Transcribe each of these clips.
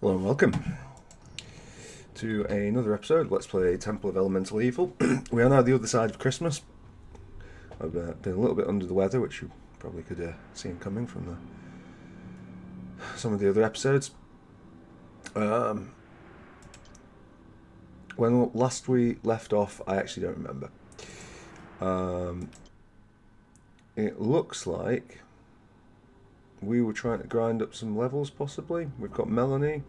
Hello and welcome to another episode. Let's play Temple of Elemental Evil. We are now the other side of Christmas. I've been a little bit under the weather, which you probably could see coming from some of the other episodes. When last we left off, I actually don't remember. It looks like we were trying to grind up some levels, possibly. We've got Melanie.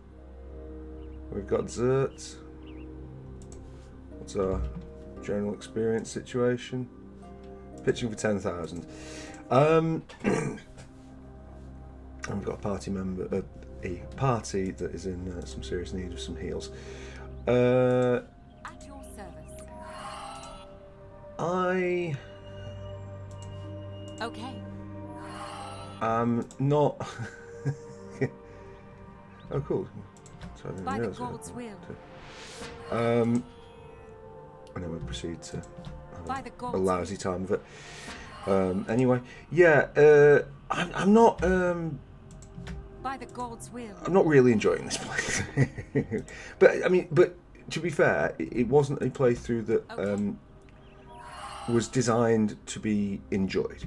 We've got Zert. What's our general experience situation? Pitching for 10,000. And we've got a party member, a party that is in some serious need of some heals. At your service. I Okay. am not. Oh, cool. So I didn't By the realise that. God's will. And then we proceed to By have the a God's lousy time of it. Anyway, yeah, I'm not. By the God's will. I'm not really enjoying this playthrough. but to be fair, it wasn't a playthrough that Okay. was designed to be enjoyed.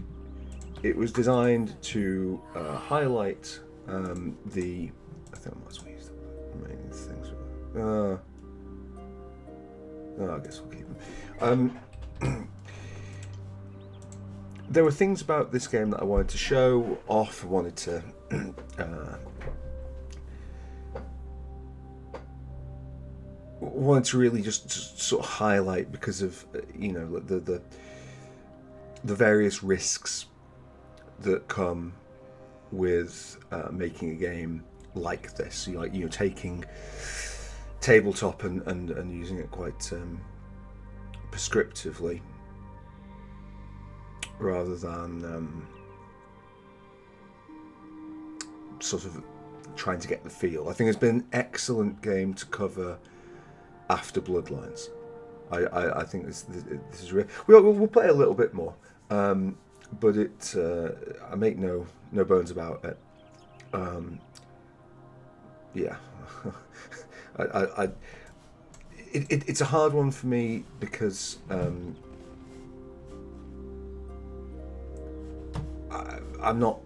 It was designed to highlight the. I think I might as well use the remaining things. I guess we'll keep them. There were things about this game that I wanted to show off. I wanted to really just sort of highlight because of the various risks that come with making a game like this. Taking tabletop and using it quite prescriptively rather than sort of trying to get the feel. I think it's been an excellent game to cover after Bloodlines. I think this is real. We'll play a little bit more, but I make no bones about it. Yeah, it's a hard one for me because I'm not.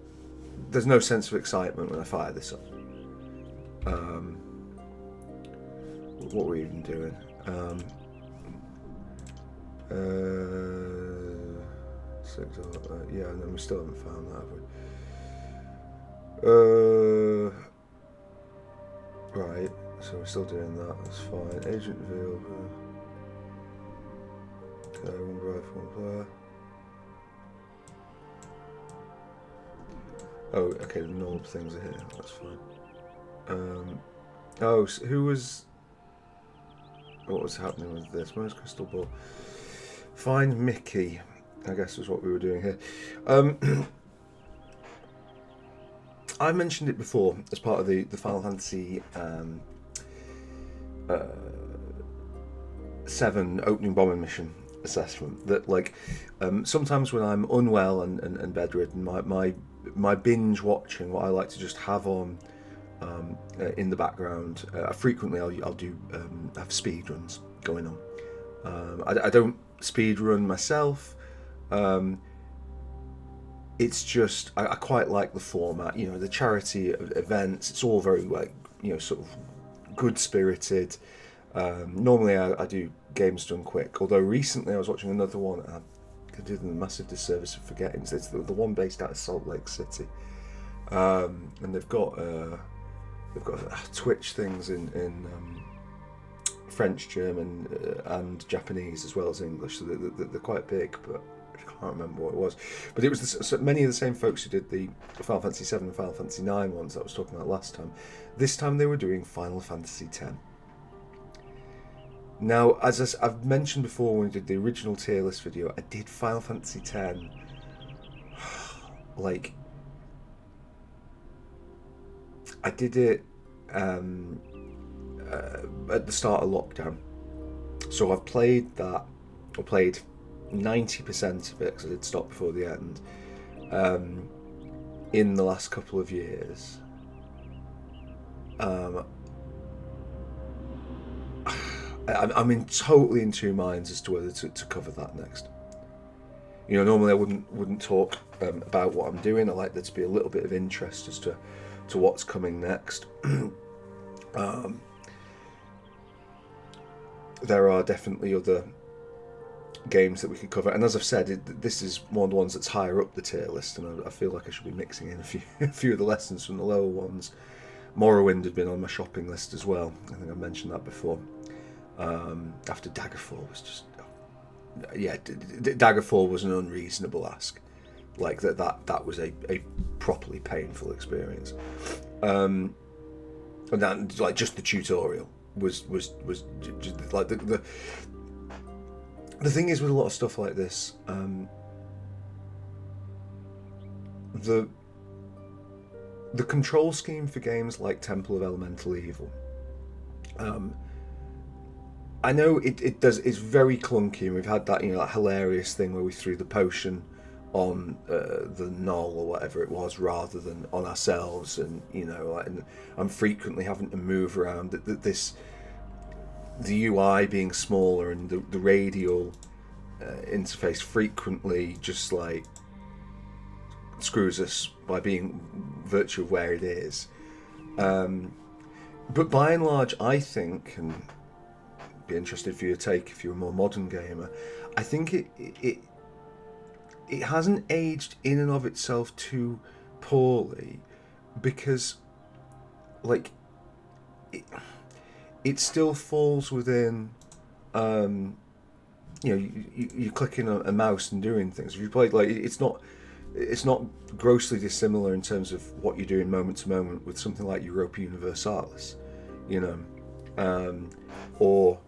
There's no sense of excitement when I fire this up. What were we even doing? Yeah, and then we still haven't found that, have we? Right, so we're still doing that. That's fine. Agent revealed. Okay, one rifle, one player. Oh, okay, the normal things are here. That's fine. So who was... What was happening with this? Where's Crystal Ball? Find Mickey, I guess is what we were doing here. I mentioned it before as part of the Final Fantasy 7 opening bombing mission assessment that sometimes when I'm unwell and bedridden, my binge watching, what I like to just have on in the background, frequently I'll do have speed runs going on. I don't speed run myself. It's just I quite like the format. The charity events. It's all very sort of good spirited. Normally I do games done quick. Although recently I was watching another one. I did them a massive disservice of forgetting. It's the one based out of Salt Lake City, and they've got Twitch things in French, German, and Japanese as well as English. So they're quite big, but I can't remember what it was. But it was many of the same folks who did the Final Fantasy 7 and Final Fantasy 9 ones that I was talking about last time. This time they were doing Final Fantasy 10. Now, as I've mentioned before when we did the original tier list video, I did Final Fantasy 10 I did it at the start of lockdown. So I've played that, I played 90% of it because I did stop before the end, in the last couple of years. I'm totally in two minds as to whether to cover that next. You know, normally I wouldn't talk about what I'm doing. I like there to be a little bit of interest as to what's coming next. There are definitely other games that we could cover, and as I've said, this is one of the ones that's higher up the tier list, and I feel like I should be mixing in a few of the lessons from the lower ones. Morrowind had been on my shopping list as well. I think I mentioned that before. After Daggerfall was just, Daggerfall was an unreasonable ask. Like that was a properly painful experience. And then, like, just the tutorial was just, like the thing is with a lot of stuff like this, the control scheme for games like Temple of Elemental Evil, I know it's very clunky, and we've had that, you know, that hilarious thing where we threw the potion on the null or whatever it was rather than on ourselves, and you know, and I'm frequently having to move around. The UI being smaller and the radial interface frequently just like screws us by being virtue of where it is. But by and large, I think, and be interested for your take if you're a more modern gamer, I think it hasn't aged in and of itself too poorly, because like it still falls within you know, you're clicking a mouse and doing things. If you played, like, it's not grossly dissimilar in terms of what you're doing moment to moment with something like Europa Universalis, you know, or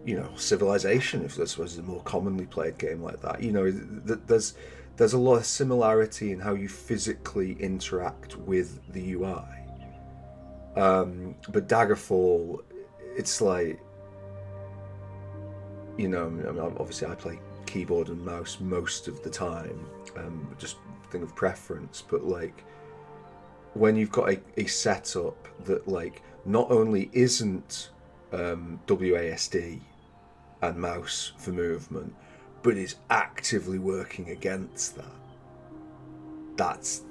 you know, Civilization, if this was a more commonly played game like that. You know, there's a lot of similarity in how you physically interact with the UI. But Daggerfall, it's like, you know, I mean, obviously I play keyboard and mouse most of the time, just thing of preference, but like when you've got a setup that like not only isn't WASD and mouse for movement, but is actively working against that, that's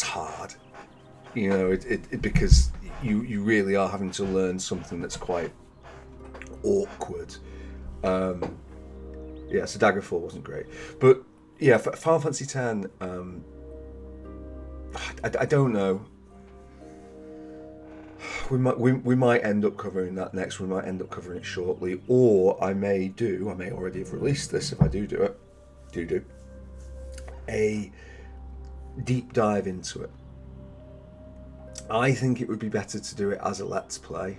hard. You know, it because you really are having to learn something that's quite awkward. Yeah, so Daggerfall wasn't great, but yeah, Final Fantasy X. I don't know. We might end up covering that next. We might end up covering it shortly, or I may already have released this if I do it. A deep dive into it. I think it would be better to do it as a Let's Play,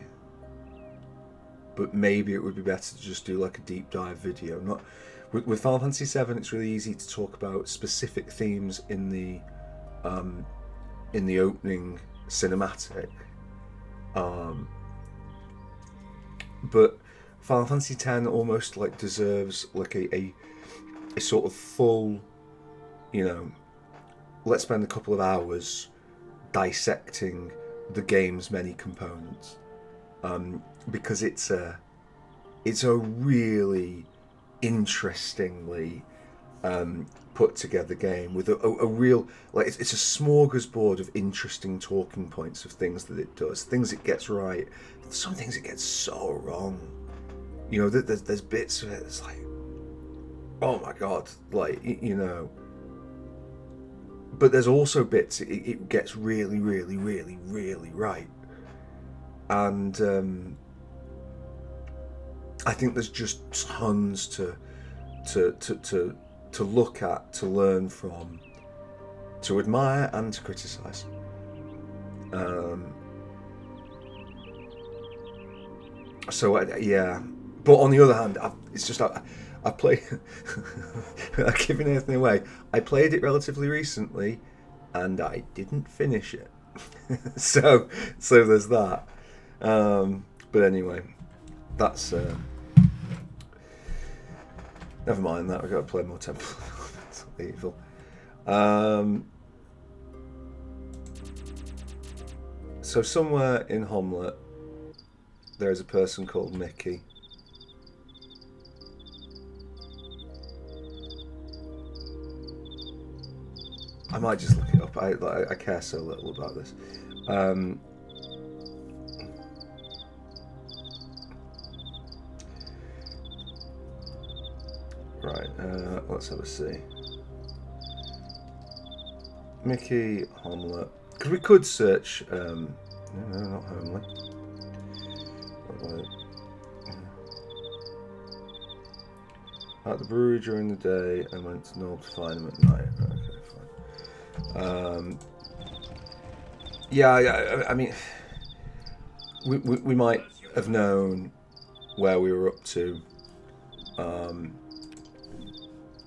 but maybe it would be better to just do like a deep dive video. Not with Final Fantasy VII, it's really easy to talk about specific themes in the opening cinematic, but Final Fantasy X almost like deserves like a sort of full, you know, let's spend a couple of hours dissecting the game's many components, because it's a really interestingly put together game with a real, like, it's a smorgasbord of interesting talking points of things that it does, things it gets right, some things it gets so wrong. You know, there's bits of it that's like, oh my god, like, you know. But there's also bits it gets really, really, really, really right. And I think there's just tons to look at, to learn from, to admire and to criticise. So yeah, but on the other hand, it's just I play. I'm giving anything away. I played it relatively recently, and I didn't finish it. so there's that. But anyway, that's never mind that. We've got to play more Temple of Evil. So somewhere in Hommlet, there's a person called Mickey. I might just look it up. I care so little about this. Right, let's have a see. Mickey Homlet. Because we could search. No, not Homely. At the brewery during the day and went to Knoll to find him at night. Okay, fine. Yeah, I mean, we might have known where we were up to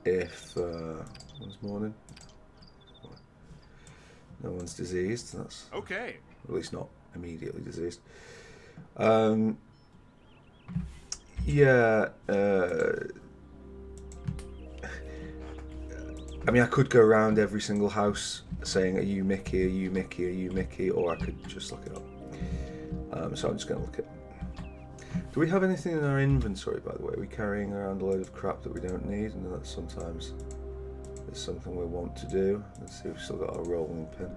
if one's morning. No one's diseased. That's okay. At least not immediately diseased. Yeah. I mean, I could go around every single house saying, "Are you Mickey? Are you Mickey? Are you Mickey?" Or I could just look it up. So I'm just going to look at. Do we have anything in our inventory, by the way? Are we carrying around a load of crap that we don't need? And that sometimes is something we want to do. Let's see if we've still got our rolling pin.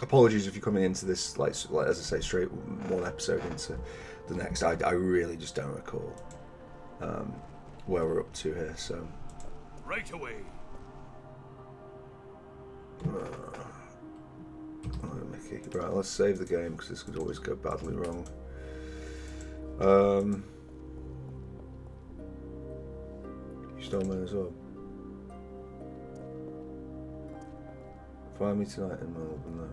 Apologies if you're coming into this, like as I say, straight one episode into the next. I really just don't recall where we're up to here. So right away. Mickey. Right, let's save the game because this could always go badly wrong. You stole mine as well. Find me tonight in Melbourne.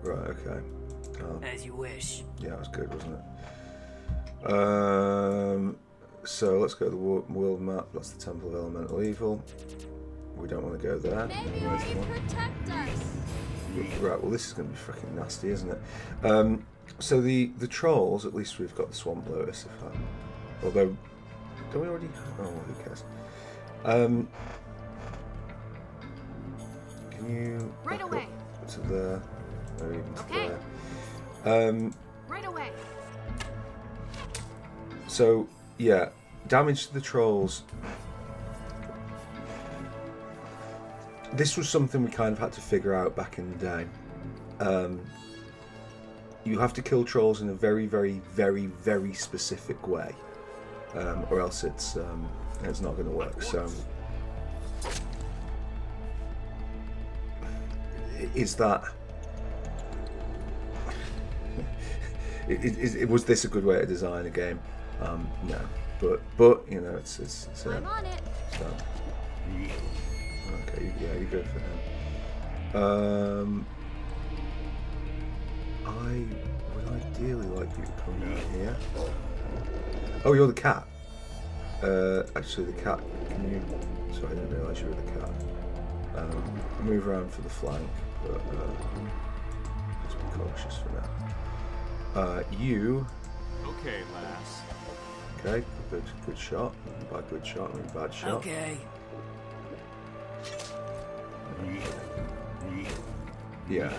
Right, okay. As you wish. Yeah, that was good, wasn't it? So let's go to the world map. That's the Temple of Elemental Evil. We don't want to go there. Maybe you can protect us. Right, well this is going to be freaking nasty, isn't it? So the trolls, at least we've got the Swamp Lotus. Although, don't we already? Oh, who cares? Can you right away to there, or even to okay there? Right away. So yeah, damage to the trolls. This was something we kind of had to figure out back in the day. You have to kill trolls in a very, very, very, very specific way, or else it's not going to work. So, is that? Was this a good way to design a game? No, but you know, it's I'm on it. So. Okay, yeah, you go for him. I would ideally like you to come down here. Oh, you're the cat. Actually, the cat. Can you? Sorry, I didn't realise you were the cat. Move around for the flank, but just be cautious for now. You. Okay, lass. Okay, good shot. By good shot, I mean bad shot. Okay. Yeah,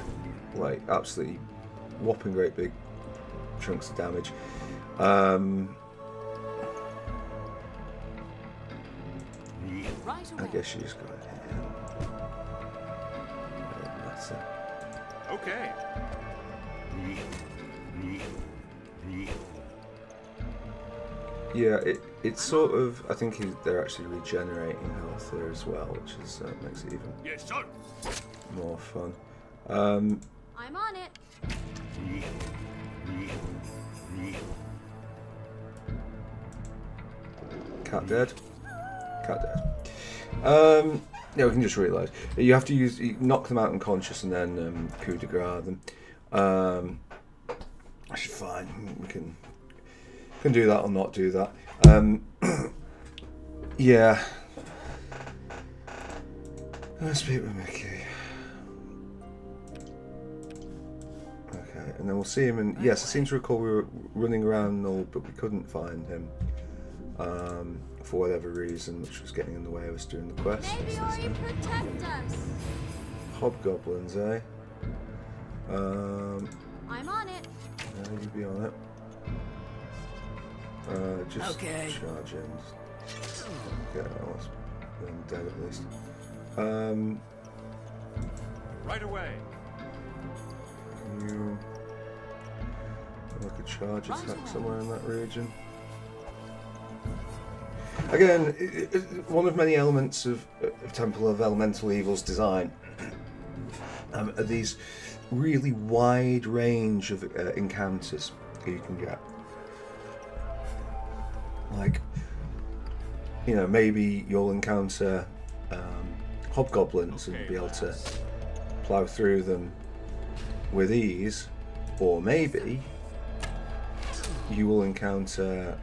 like absolutely whopping great big chunks of damage. Right I away. guess you just got to hit him. That's it. Okay. Yeah, it's sort of. I think they're actually regenerating health here as well, which is makes it even Yes, sir. more fun. I'm on it. Cat dead. Cat dead. Yeah, we can just reload. You have to you knock them out unconscious and then coup de grace them. Which is fine. We can do that or not do that. Yeah. Let's speak with Mickey. Okay, and then we'll see him. And yes, I seem to recall we were running around Null, but we couldn't find him. for whatever reason, which was getting in the way of us doing the quest. Maybe What's this Ori now? protect us. Hobgoblins, eh? I'm on it. Yeah, you be on it. Just Okay. charge in. Okay, well, let's get them dead at least. Right away. Can you like a charge attack somewhere in that region? Again, one of many elements of Temple of Elemental Evil's design are these really wide range of encounters you can get. Like, you know, maybe you'll encounter hobgoblins and be able to plow through them with ease, or maybe you will encounter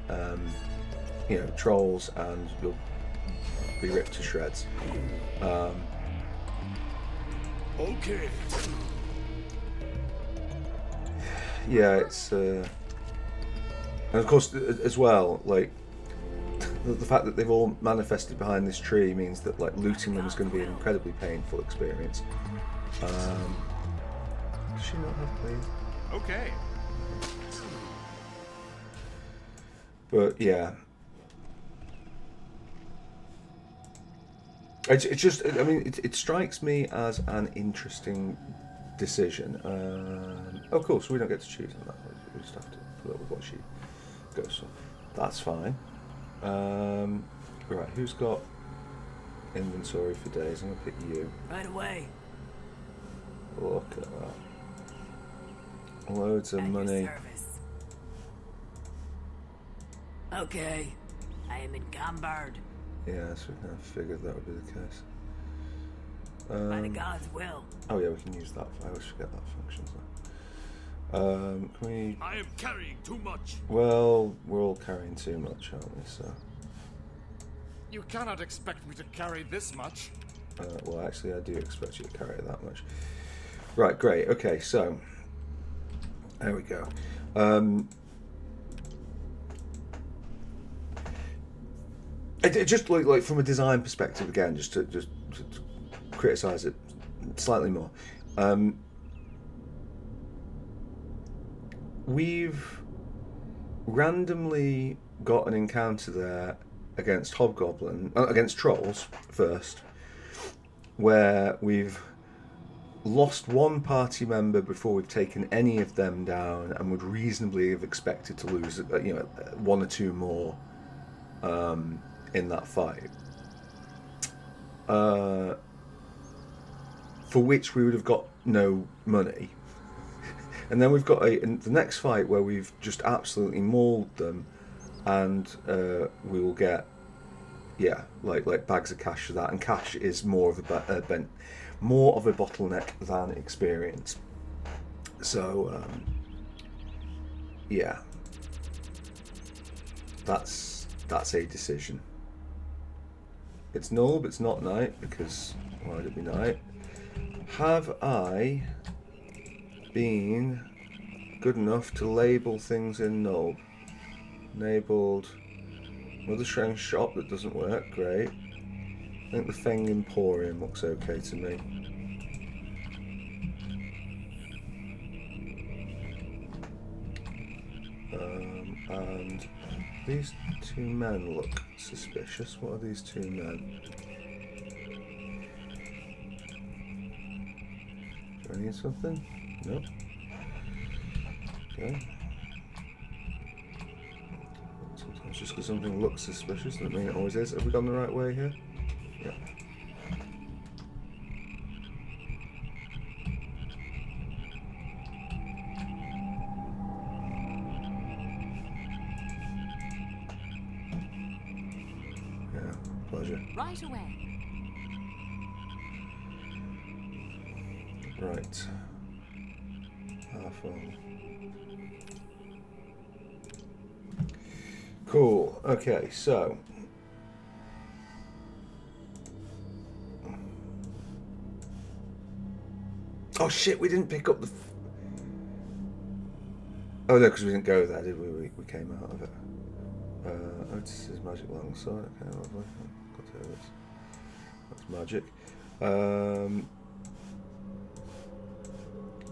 you know, trolls and you'll be ripped to shreds. Okay. Yeah, it's and of course as well, like the fact that they've all manifested behind this tree means that like looting them is going to be an incredibly painful experience. Does she not have please? Okay. But yeah, it's just, I mean, it strikes me as an interesting decision. Of course, we don't get to choose on that. We just have to put up with what she goes for. That's fine. Right, who's got inventory for days? I'm gonna pick you. Right away. Look at that. Loads of At your money. service. Okay. I am encumbered. Yes, we kind of figured that would be the case. By the gods' will. Oh yeah, we can use that. I always forget that function. So. Can we? I am carrying too much. Well, we're all carrying too much, aren't we? So. You cannot expect me to carry this much. Well, actually, I do expect you to carry it that much. Right, great. Okay, so there we go. It just like from a design perspective, again, just to criticize it slightly more. We've randomly got an encounter there against against trolls first, where we've lost one party member before we've taken any of them down, and would reasonably have expected to lose, you know, one or two more in that fight. For which we would have got no money. And then we've got the next fight where we've just absolutely mauled them, and we will get, yeah, like bags of cash for that. And cash is more of a bottleneck than experience. So yeah, that's a decision. It's Nulb, it's not night, because why would it be night? Have I been good enough to label things in Nulb? Enabled Mother Shrine shop, that doesn't work, great. I think the Feng Emporium looks okay to me. And these two men look suspicious. What are these two men? Do I need something? No. Okay. Sometimes just because something looks suspicious doesn't mean it always is. Have we gone the right way here? Yeah. Yeah, pleasure. Right away. Right. Half on. Cool. Okay, so. Oh shit, we didn't pick up the. Oh no, because we didn't go there, did we? We came out of it. Otis's magic longsword. Okay, lovely. Good to hear this. That's magic.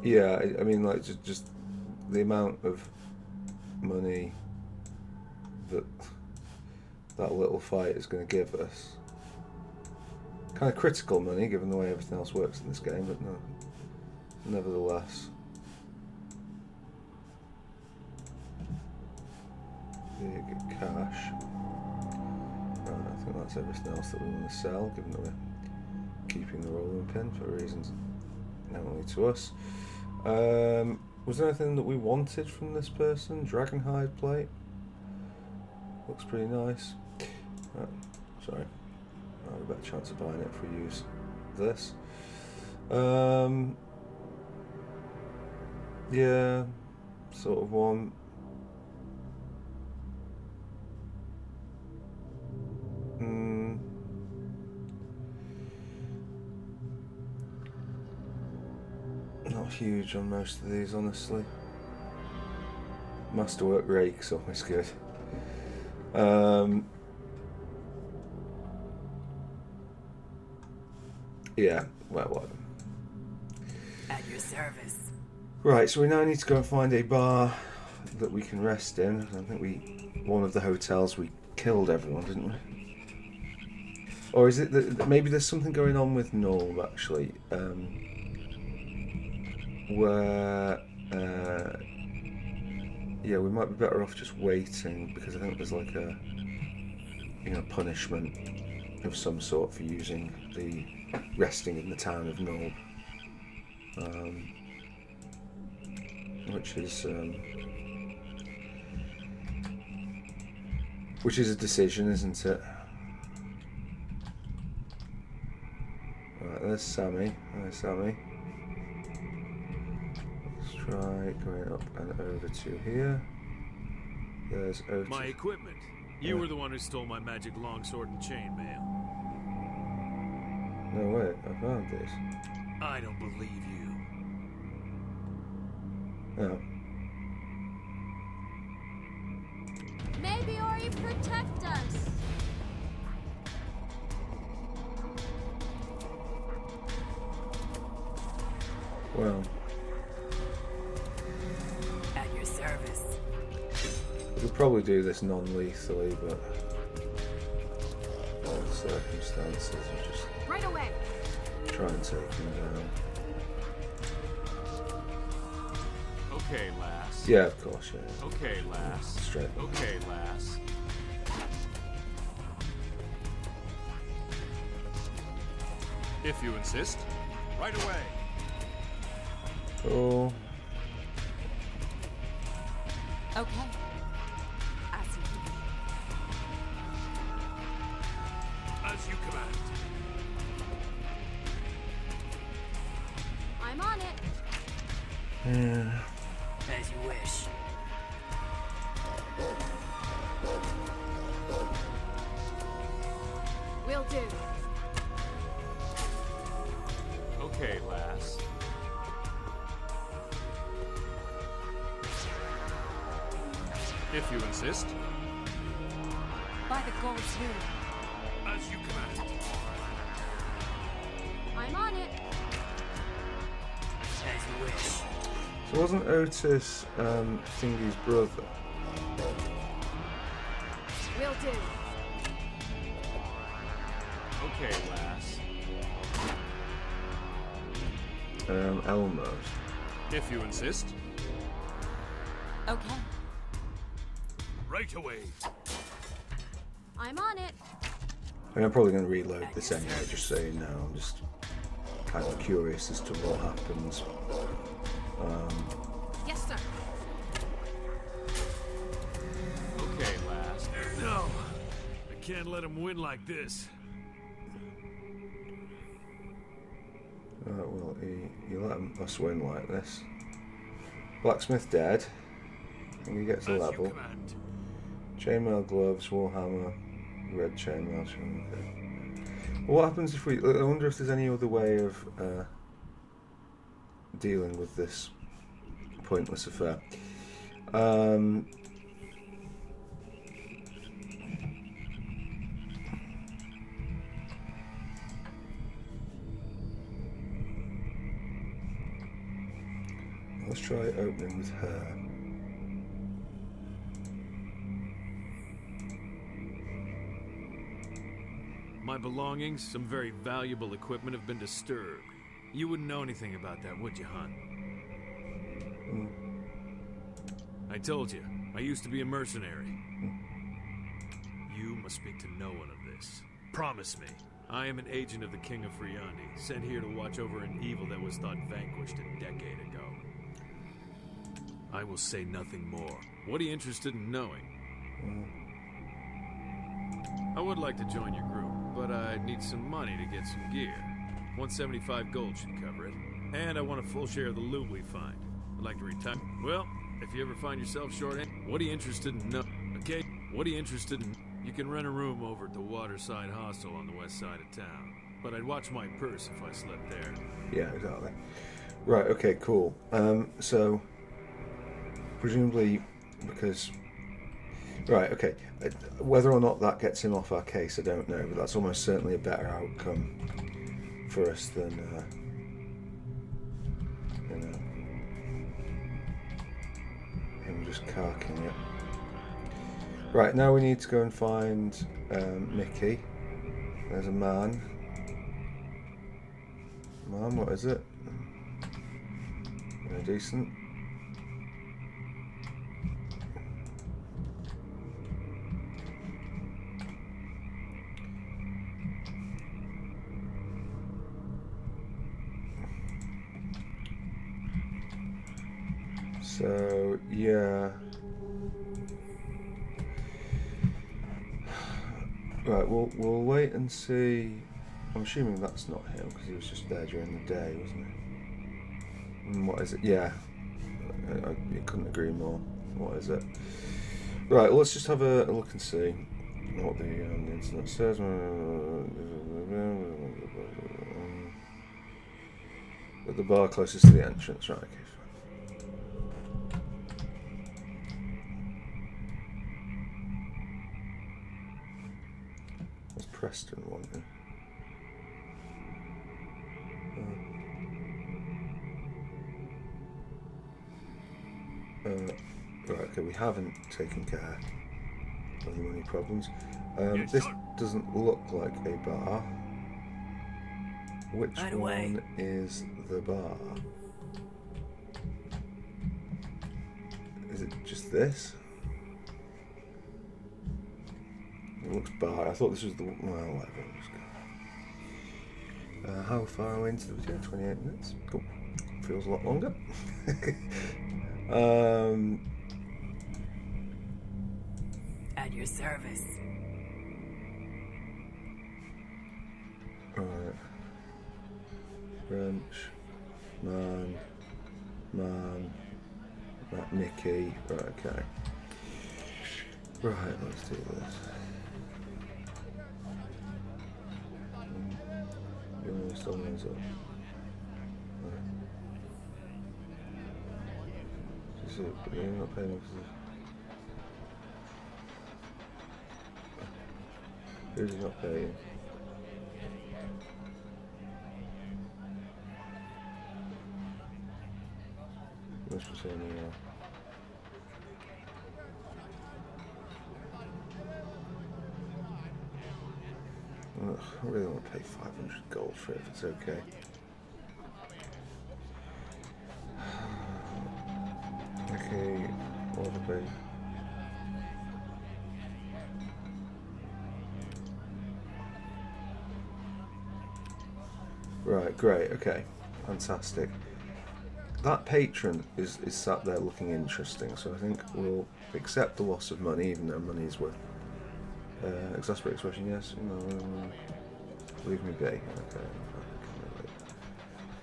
Yeah, I mean, like, just the amount of money that little fight is going to give us. Kind of critical money, given the way everything else works in this game, but no, nevertheless. Big cash. Right, I think that's everything else that we want to sell, given that we're keeping the rolling pin for reasons known only to us. Was there anything that we wanted from this person? Dragonhide plate. Looks pretty nice. Sorry. I'll have a better chance of buying it if we use this. Yeah, sort of one. Not huge on most of these, honestly. Masterwork rake's always good. Yeah, well, whatever. At your service. Right, so we now need to go and find a bar that we can rest in. I think one of the hotels we killed everyone, didn't we? Or is it that maybe there's something going on with Norm actually, where yeah, we might be better off just waiting, because I think there's like a punishment of some sort for using the resting in the town of Norb, which is a decision, isn't it? Right, there's Sammy. There's Sammy. Let's try going up and over to here. There's Otis. My equipment. You were the one who stole my magic longsword and chainmail. No way, I found this. I don't believe you. No. Maybe Ori protect us. Well, At your service. we could probably do this non-lethally, but all the circumstances are just Right away. try and take him down. Okay, lass. Yeah, of course, yeah. Okay, lass. Straight. Okay, lass. If you insist. Right away. Oh, Okay. As you wish. As you command. I'm on it. yeah. As you wish. Will do. Okay, lass. If you insist. By the gods' will. As you command. I'm on it. As you wish. So wasn't Otis Thingy's brother? Will do. Okay, lass. Elmo's. If you insist. Okay. Right away. I'm on it. I mean, I'm probably going to reload this anyway, just so you know. I'm just kind of curious as to what happens. Yes, sir. Okay, lass. No. I can't let him win like this. Well, you let us win like this. Blacksmith dead. I think he gets a As you level. command. Chainmail gloves, warhammer, red chainmail. Okay. What happens if we? I wonder if there's any other way of dealing with this pointless affair. try opening with her. My belongings, some very valuable equipment have been disturbed. You wouldn't know anything about that, would you, hon? I told you, I used to be a mercenary. You must speak to no one of this. Promise me. I am an agent of the King of Friandi, sent here to watch over an evil that was thought vanquished a decade ago. I will say nothing more. What are you interested in knowing? I would like to join your group, but I'd need some money to get some gear. 175 gold should cover it. And I want a full share of the loot we find. I'd like to retire. Well, if you ever find yourself short, what are you interested in knowing? Okay, what are you interested in? You can rent a room over at the Waterside Hostel on the west side of town. But I'd watch my purse if I slept there. Yeah, exactly. Right, okay, cool. So, presumably, because... Right, okay. Whether or not that gets him off our case, I don't know, but that's almost certainly a better outcome for us than, you know, him just carking it. Right, now we need to go and find Mickey. There's a man. Man, what is it? Decent. So, yeah. Right, we'll wait and see. I'm assuming that's not him because he was just there during the day, wasn't he? And what is it? Yeah. I couldn't agree more. What is it? Right, well, let's just have a look and see what the internet says. At the bar closest to the entrance, right, okay. Preston wanting. Right, okay, we haven't taken care of the money problems. This doesn't look like a bar. Which one is the bar? Is it just this? It looks bar. I thought this was the... Well, whatever. How far away into the video? 28 minutes. Cool. Feels a lot longer. At your service. Right. Wrench. Man. That Mickey. Right, okay. Right, let's do this. Still hands up. Right. You're not paying for this. Who's not paying? Must be saying now. Ugh, I really want to pay 500 gold for it if it's okay. Okay, order pay. Right, great, okay. Fantastic. That patron is sat there looking interesting, so I think we'll accept the loss of money, even though money is worth. Exasperate expression, yes. Leave me be. Okay.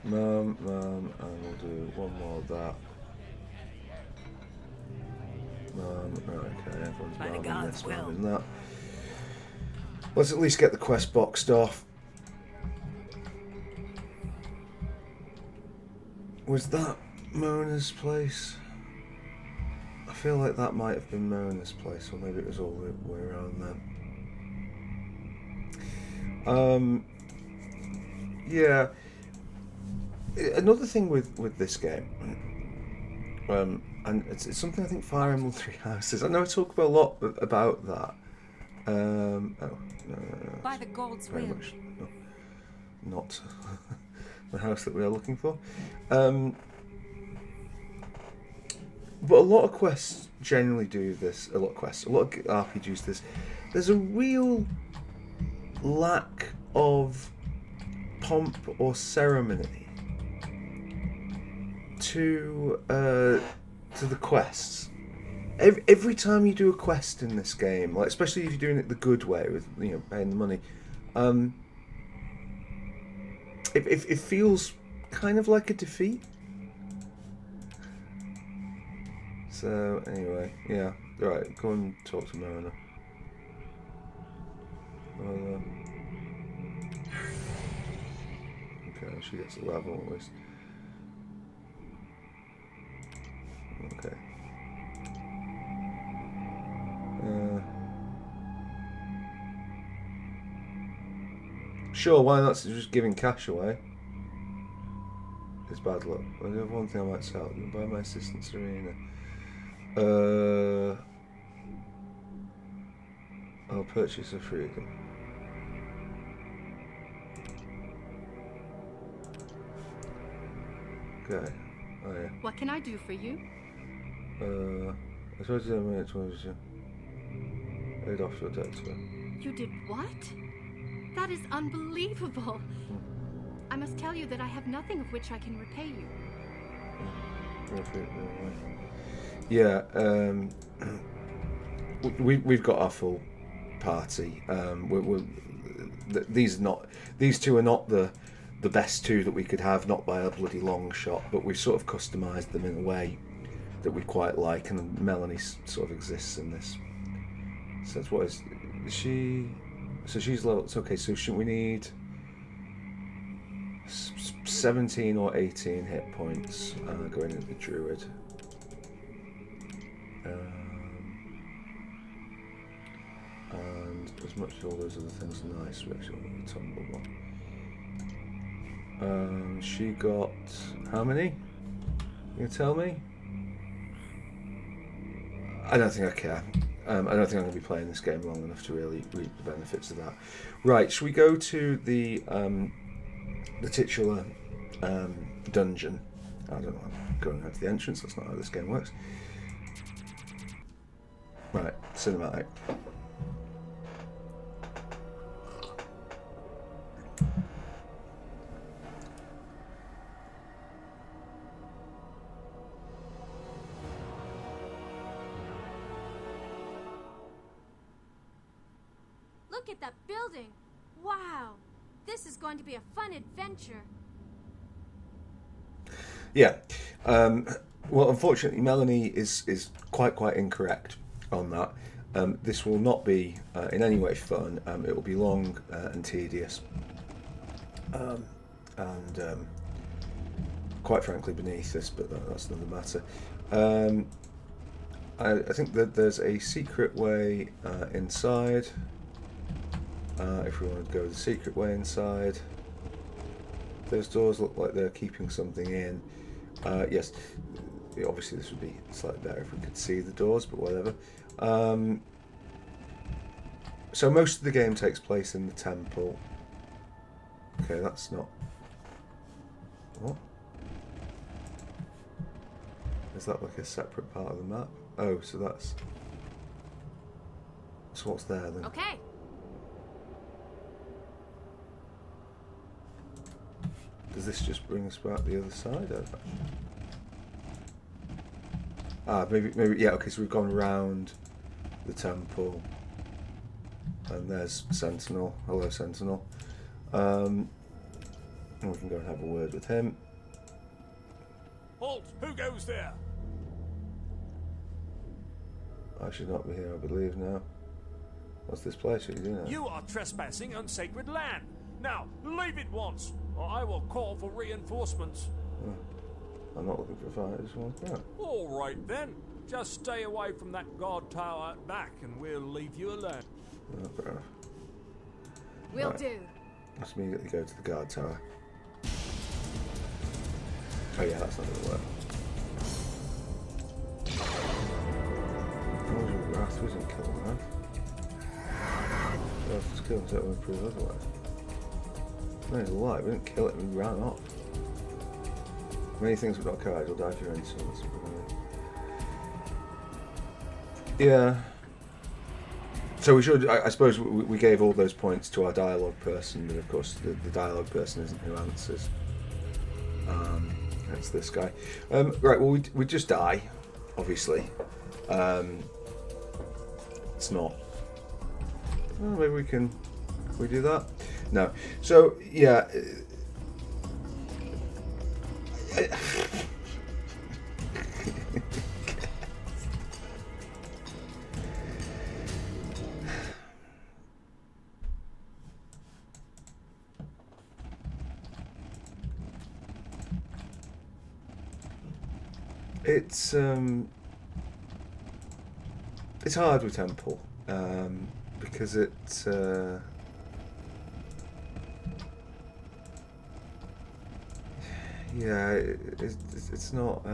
And we'll do one more of that. Right, okay, everyone's marming this, marming that. Let's at least get the quest boxed off. Was that Mona's place? I feel like that might have been Mona's place, or maybe it was all the way around there. Yeah. Another thing with this game And it's something I think Fire Emblem Three Houses. I know I talk about a lot about that. No, By the gold's very will. much not the house that we are looking for. But a lot of quests generally do this. A lot of RPGs do this. There's a real lack of pomp or ceremony to the quests. Every time you do a quest in this game, like especially if you're doing it the good way with paying the money, it feels kind of like a defeat. So anyway, yeah, right. Go and talk to Marina. Okay, she gets a level at least. Okay. Sure, why not? Just giving cash away. It's bad luck. I do have one thing I might sell. You can buy my assistant's arena. I'll purchase a freedom. Okay. Oh yeah. What can I do for you? I suppose I mean it was paid off your debt to her. You did what? That is unbelievable. I must tell you that I have nothing of which I can repay you. Yeah, we've got our full party. These two are not the best two that we could have, not by a bloody long shot, but we've sort of customised them in a way that we quite like, and Melanie sort of exists in this. So that's what is she? So she's level. It's okay. So we need 17 or 18 hit points going into the druid. And as much as all those other things are nice, we actually want the tumble one. She got how many? You tell me? I don't think I care. I don't think I'm going to be playing this game long enough to really reap the benefits of that. Right, should we go to the titular dungeon? I don't know. I'm going out to the entrance. That's not how this game works. Right, cinematic. Look at that building. Wow. This is going to be a fun adventure. Yeah. Well, unfortunately, Melanie is quite incorrect on that. This will not be in any way fun. It will be long and tedious, and quite frankly beneath us. But that's another matter. I think that there's a secret way inside. If we want to go the secret way inside, those doors look like they're keeping something in. Yes, obviously this would be slightly better if we could see the doors, but whatever. So most of the game takes place in the temple. Okay, that's not... What? Is that like a separate part of the map? Oh, so that's... So what's there then? Okay. Does this just bring us back the other side? Maybe, yeah, okay, so we've gone round the temple. And there's Sentinel. Hello, Sentinel. And we can go and have a word with him. Halt! Who goes there? I should not be here, I believe, now. What's this place? What are you doing now? You are trespassing on sacred land. Now, leave it once, or I will call for reinforcements. I'm not looking for a fight, I just want to go. All right then. Just stay away from that guard tower at back, and we'll leave you alone. Oh, fair enough. Will Right. do. Let's immediately go to the guard tower. Oh yeah, that's not going to work. Still doesn't kill him, man. Well, just kill him so it won't prove otherwise. No, he's alive. We didn't kill him, we ran off. Many things but not courage will die for your insolence. Yeah. So we should, I suppose we gave all those points to our dialogue person, and of course the dialogue person isn't who answers. That's this guy. Right, well we just die, obviously. It's not. Well, maybe we can do that? No. So, yeah. It's hard with Temple, because yeah, it's not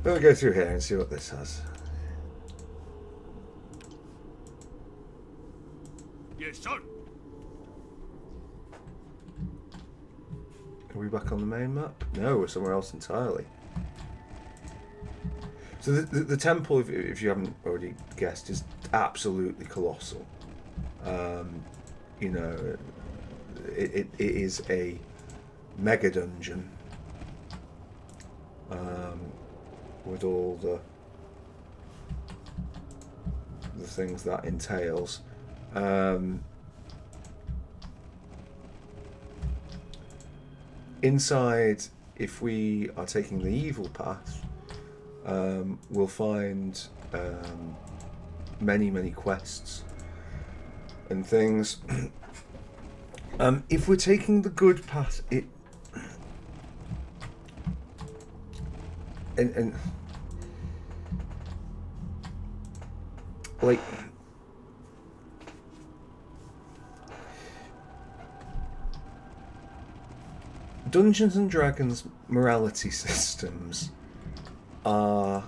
let me go through here and see what this has. Yes, sir. Are we back on the main map? No, we're somewhere else entirely. So the temple, if you haven't already guessed, is absolutely colossal. You know, it is a mega dungeon with all the things that entails. Inside, if we are taking the evil path, we'll find many quests and things. If we're taking the good path, and like Dungeons and Dragons morality systems are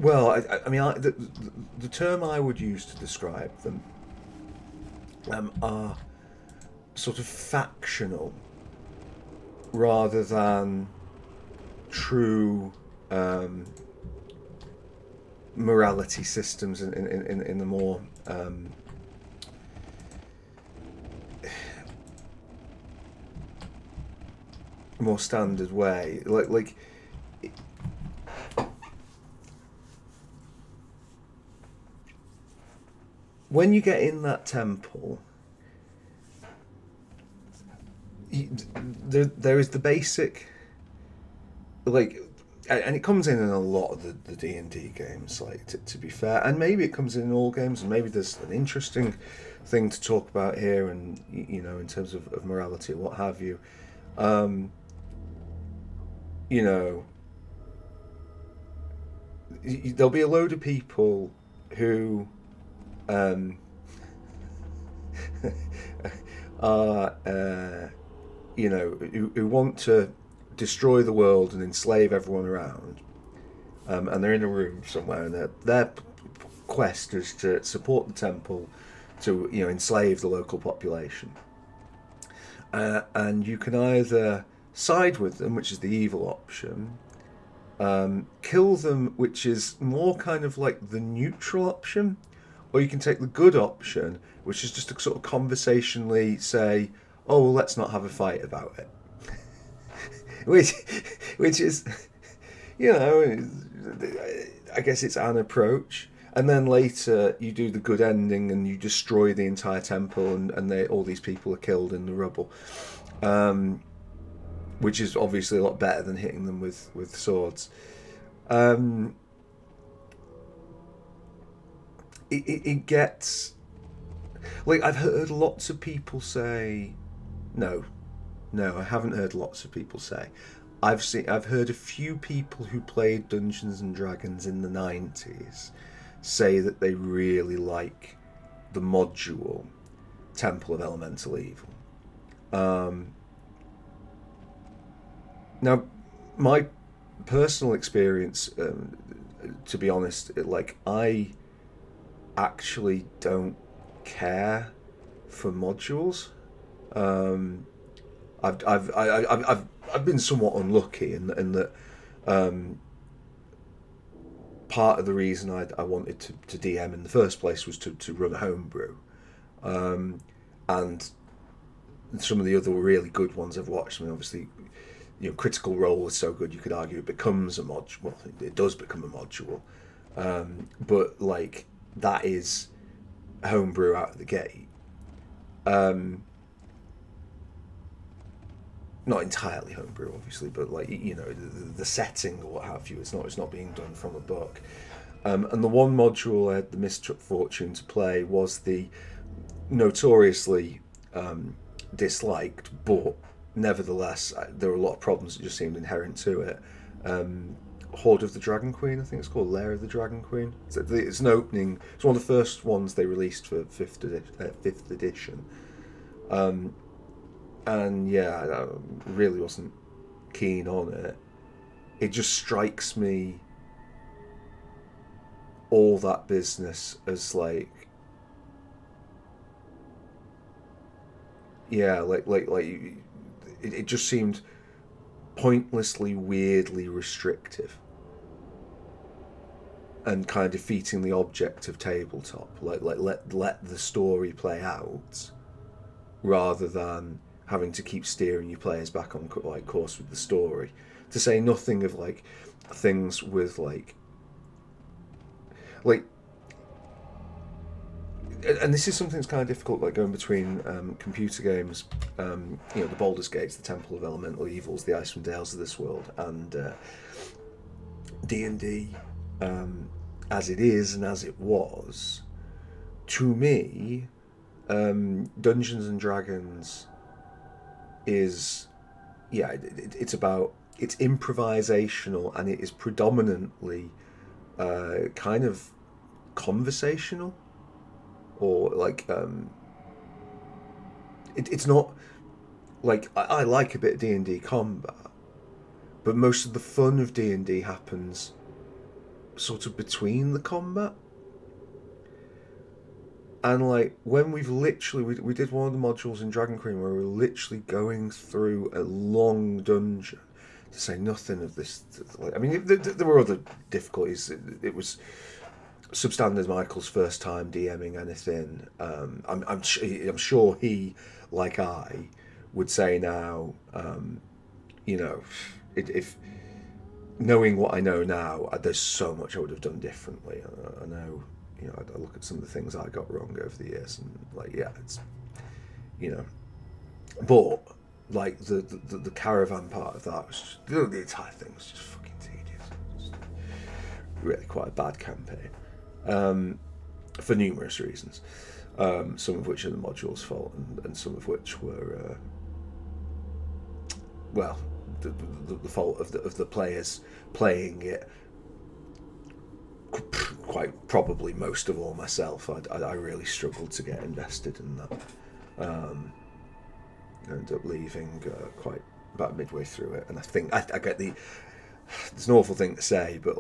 well, I mean, the term I would use to describe them are sort of factional rather than true morality systems in the more more standard way. Like when you get in that temple, there is the basic, like, and it comes in a lot of the D&D games, like, to be fair, and maybe it comes in all games, and maybe there's an interesting thing to talk about here, and, you know, in terms of morality or what have you. You know, there'll be a load of people who are you know, who want to destroy the world and enslave everyone around, and they're in a room somewhere, and their quest is to support the temple to, you know, enslave the local population, and you can either side with them, which is the evil option, kill them, which is more kind of like the neutral option, or you can take the good option, which is just to sort of conversationally say, oh, well, let's not have a fight about it. which is, you know, I guess it's an approach. And then later you do the good ending and you destroy the entire temple, and all these people are killed in the rubble. Which is obviously a lot better than hitting them with swords. It gets, like, I've heard lots of people say, no, I haven't heard lots of people say. I've heard a few people who played Dungeons and Dragons in the 90s say that they really like the module Temple of Elemental Evil. Now, my personal experience, to be honest, I actually don't care for modules. I've been somewhat unlucky in that part of the reason I wanted to DM in the first place was to run a homebrew, and some of the other really good ones I've watched. I mean, obviously, Critical Role is so good you could argue it becomes a module. Well, it does become a module, but that is homebrew out of the gate. Not entirely homebrew, obviously, but the setting or what have you. It's not being done from a book. And the one module I had the misfortune to play was the notoriously disliked, but nevertheless there were a lot of problems that just seemed inherent to it. Horde of the Dragon Queen, I think it's called, Lair of the Dragon Queen. It's an opening. It's one of the first ones they released for 5th edition. And yeah, I really wasn't keen on it. It just strikes me, all that business, as it just seemed pointlessly, weirdly restrictive, and kind of defeating the object of tabletop. Let the story play out, rather than having to keep steering your players back on course with the story. To say nothing of things with and this is something that's kind of difficult, going between computer games, the Baldur's Gates, the Temple of Elemental Evils, the Icewind Dales of this world, and D&D, as it is and as it was. To me, Dungeons and Dragons is, it's improvisational, and it is predominantly kind of conversational, or it's not I like a bit of D&D combat, but most of the fun of D&D happens sort of between the combat. And when we've literally, we did one of the modules in Dragon Queen where we were literally going through a long dungeon, to say nothing of this. There were other difficulties. It was Substandard Michael's first time DMing anything. I'm sure he, like I, would say now, if knowing what I know now, there's so much I would have done differently. I know. I look at some of the things I got wrong over the years, and it's, but the caravan part of that was just, the entire thing was just fucking tedious. Just really quite a bad campaign, for numerous reasons. Some of which are the module's fault, and some of which were, the fault of the players playing it. Quite probably most of all myself. I really struggled to get invested in that. I ended up leaving quite about midway through it, and I think I get it's an awful thing to say, but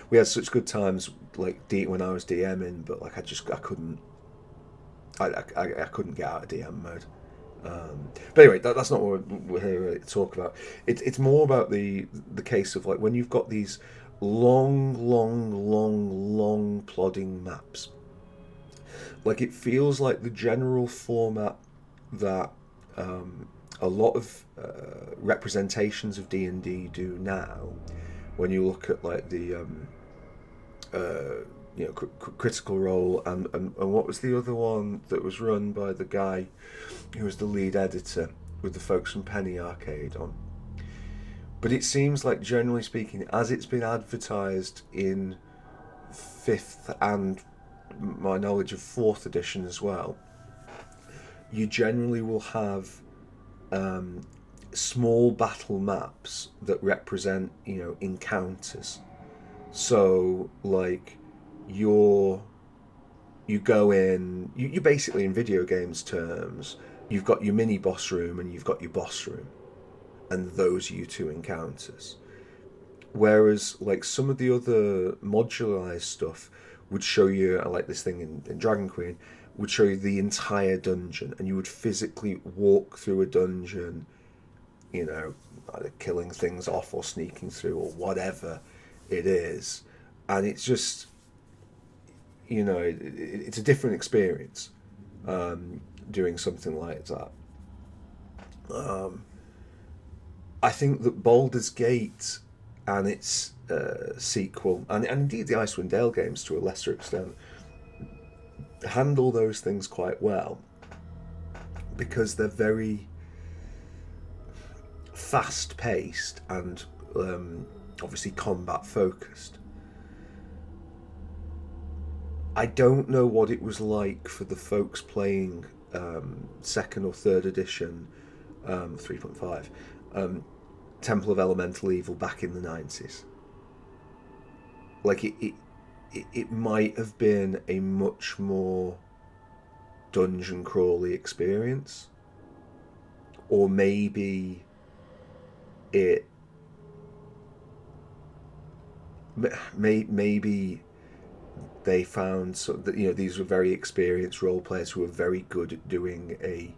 we had such good times when I was DMing, but I couldn't get out of DM mode. But anyway, that's not what we're here to talk about. It's more about the case of when you've got these long plodding maps. It feels like the general format that a lot of representations of D&D do now. When you look at the Critical Role and what was the other one that was run by the guy who was the lead editor with the folks from Penny Arcade on. But it seems like, generally speaking, as it's been advertised in 5th and my knowledge of 4th edition as well, you generally will have small battle maps that represent, encounters. So, you go in, you basically, in video games terms, you've got your mini boss room and you've got your boss room, and those are your two encounters. Whereas like some of the other modularized stuff would show you, like this thing in Dragon Queen, would show you the entire dungeon, and you would physically walk through a dungeon, you know, either killing things off or sneaking through or whatever it is. And it's just, you know, it's a different experience doing something like that. I think that Baldur's Gate and its sequel, and indeed the Icewind Dale games to a lesser extent, handle those things quite well because they're very fast-paced and obviously combat-focused. I don't know what it was like for the folks playing second or third edition 3.5 Temple of Elemental Evil back in the 90s. Like it might have been a much more dungeon crawly experience, or maybe maybe they found that, you know, these were very experienced role players who were very good at doing a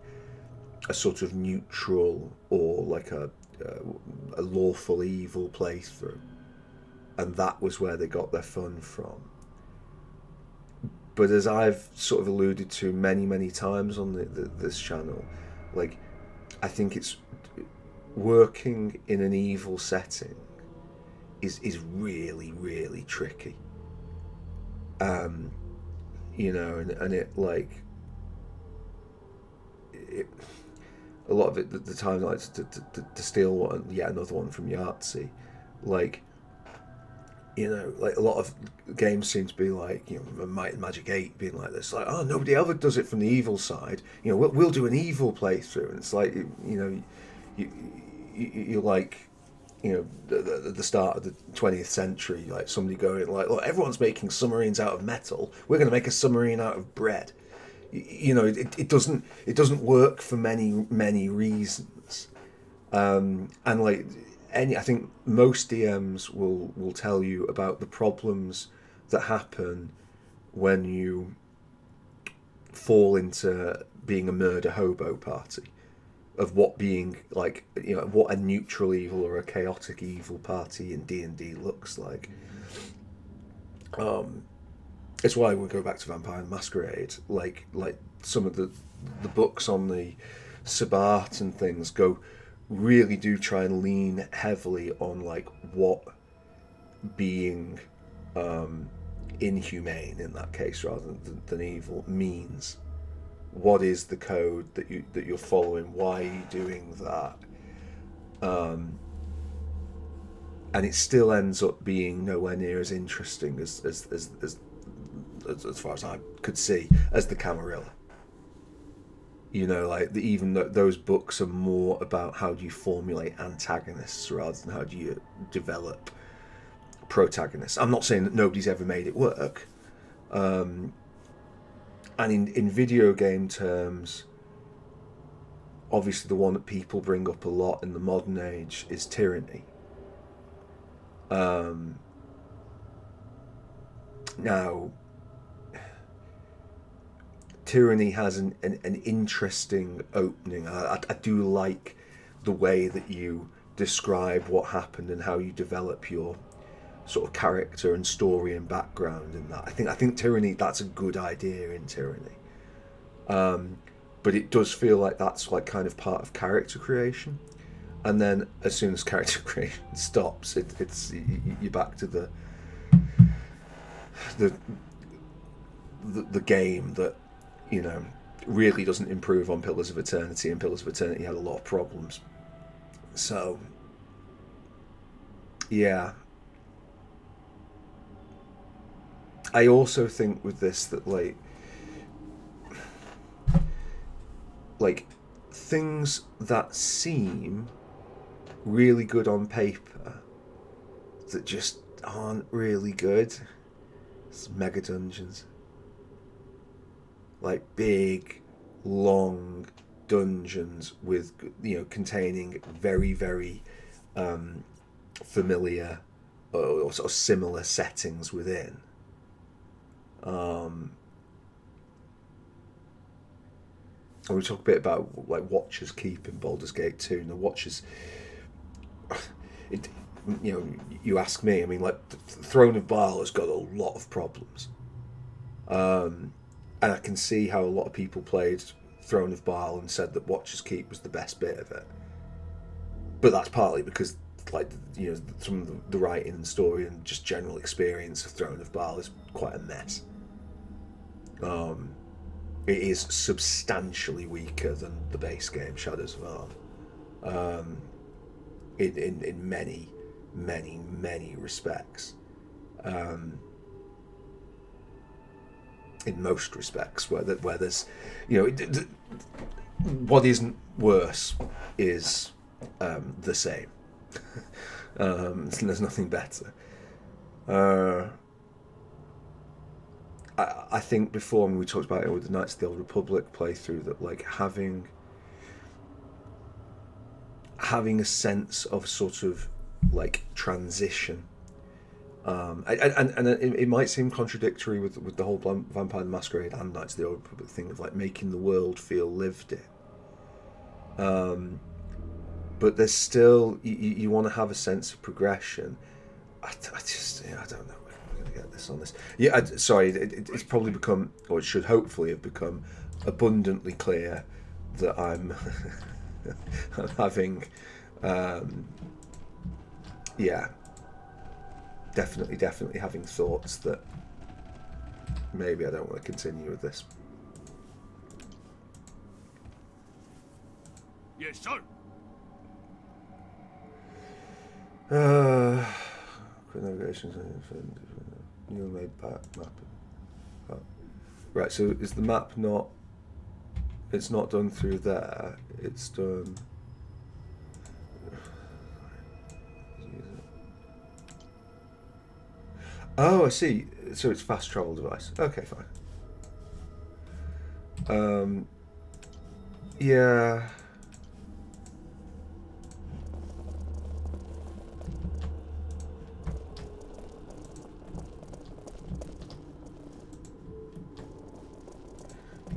sort of neutral or like a lawful evil playthrough, and that was where they got their fun from. But as I've sort of alluded to many times on this channel, like, I think it's working in an evil setting is really tricky. You know, and it like it, a lot of it, the time, like to steal one, yet another one from Yahtzee, like, you know, like a lot of games seem to be like, you know, Might and Magic 8 being like this, like, oh, nobody ever does it from the evil side, you know, we'll do an evil playthrough, and it's like, you know, you're like, you know, at the start of the 20th century, like somebody going like, look, everyone's making submarines out of metal, we're going to make a submarine out of bread. You know, it doesn't work for many reasons, and like I think most DMs will tell you about the problems that happen when you fall into being a murder hobo party, of what being like, you know, what a neutral evil or a chaotic evil party in D&D looks like. It's why we go back to Vampire the Masquerade. Like some of the books on the Sabbat and things really do try and lean heavily on like what being inhumane in that case rather than evil means. What is the code that you're following? Why are you doing that? And it still ends up being nowhere near as interesting as far as I could see as the Camarilla. You know, like even those books are more about how do you formulate antagonists rather than how do you develop protagonists. I'm not saying that nobody's ever made it work. And in video game terms, obviously the one that people bring up a lot in the modern age is Tyranny. Now, Tyranny has an interesting opening. I do like the way that you describe what happened and how you develop your sort of character and story and background in that. I think Tyranny, that's a good idea in Tyranny. But it does feel like that's like kind of part of character creation. And then as soon as character creation stops, it's you're back to the game that, you know, really doesn't improve on Pillars of Eternity, and Pillars of Eternity had a lot of problems. So, yeah. I also think with this that like things that seem really good on paper that just aren't really good. It's mega dungeons. Like big, long, dungeons with, you know, containing very, very familiar or sort of similar settings within. And we talk a bit about like Watcher's Keep in Baldur's Gate 2, and the Watcher's, it, you know, you ask me, I mean, like, Throne of Baal has got a lot of problems, and I can see how a lot of people played Throne of Baal and said that Watcher's Keep was the best bit of it, but that's partly because, like, you know, some of the writing and story and just general experience of Throne of Baal is quite a mess. It is substantially weaker than the base game Shadows of Arm, in many, many, many respects. In most respects, where there's, you know, what isn't worse is the same. There's nothing better. I think before, when we talked about it with the Knights of the Old Republic playthrough, that like having a sense of sort of like transition, and it might seem contradictory with the whole Vampire the Masquerade and Knights of the Old Republic thing of like making the world feel lived in. But there's still, you want to have a sense of progression. I don't know. I'm going to get this on this. Yeah, sorry. It's probably become, or it should hopefully have become, abundantly clear that I'm having, definitely having thoughts that maybe I don't want to continue with this. Yes, sir. Quick navigation. New made map. Right, so is the map not? It's not done through there. It's done. Oh, I see. So it's fast travel device. Okay, fine. Yeah.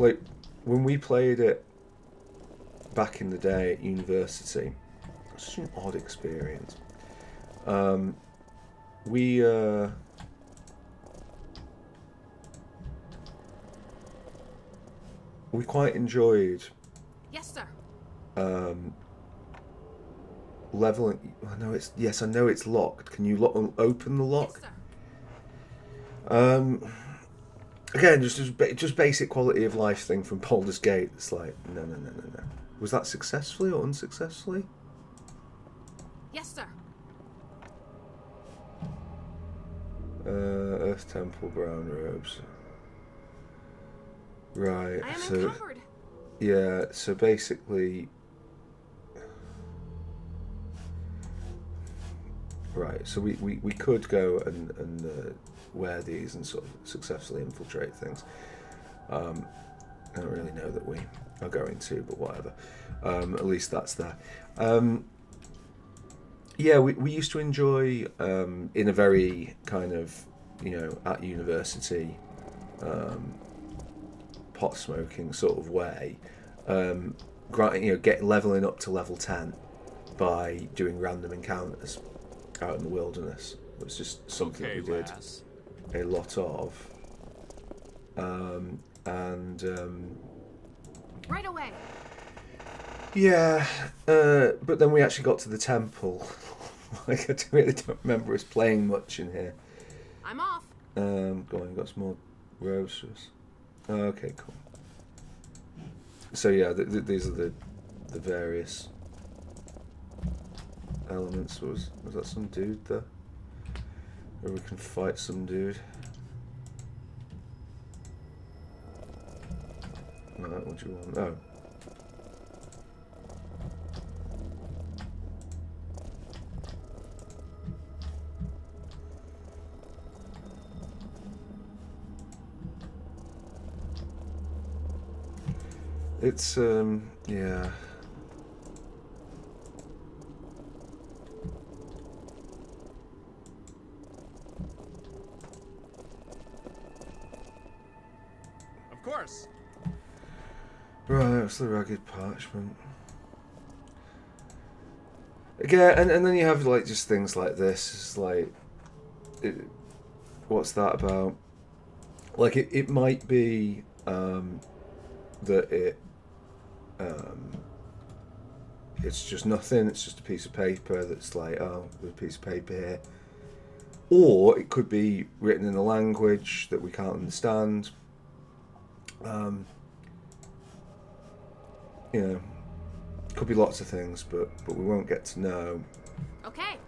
Like, when we played it back in the day at university, it was such an odd experience. We quite enjoyed. Yes, sir. Leveling. I know it's, yes, I know it's locked. Can you open the lock? Yes, sir. Again, just basic quality of life thing from Baldur's Gate. It's like, no. Was that successfully or unsuccessfully? Yes, sir. Earth Temple brown robes. Right. I am so encumbered. yeah. So basically, right. So we could go and wear these and sort of successfully infiltrate things. I don't really know that we are going to, but whatever. At least that's there. Yeah, we used to enjoy, in a very kind of, you know, at university, pot smoking sort of way, leveling up to level 10 by doing random encounters out in the wilderness. It was just something we did a lot of. Right away. Yeah, but then we actually got to the temple. Like, I really don't remember us playing much in here. I'm off. Go on, you got some more roses. Okay, cool. So yeah, these are the various elements. Was that some dude there? Or we can fight some dude. Alright, what do you want? Oh. It's yeah. Of course. Right, it's the ragged parchment. Again, and then you have like just things like this. It's like, what's that about? Like it might be that it's just nothing. It's just a piece of paper that's like, oh, there's a piece of paper here. Or it could be written in a language that we can't understand. You know, could be lots of things, but we won't get to know. Okay.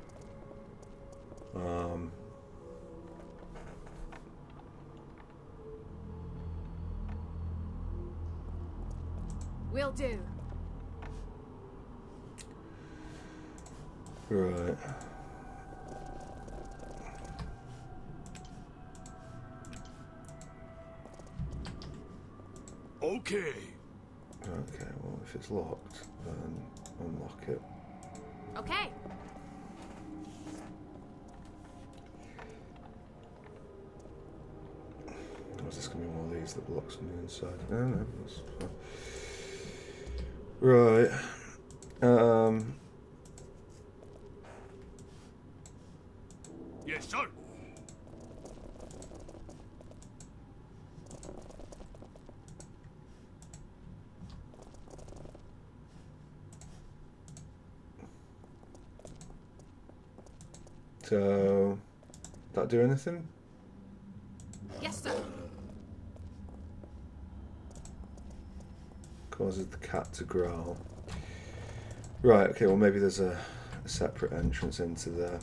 Will do. Right. Okay. Okay, well, if it's locked, then unlock it. Okay. Is this going to be one of these that blocks from the inside? No, that's fine. Right. Yes, sir. So, that do anything? Yes, sir. Causes the cat to growl. Right, okay, well maybe there's a separate entrance into there.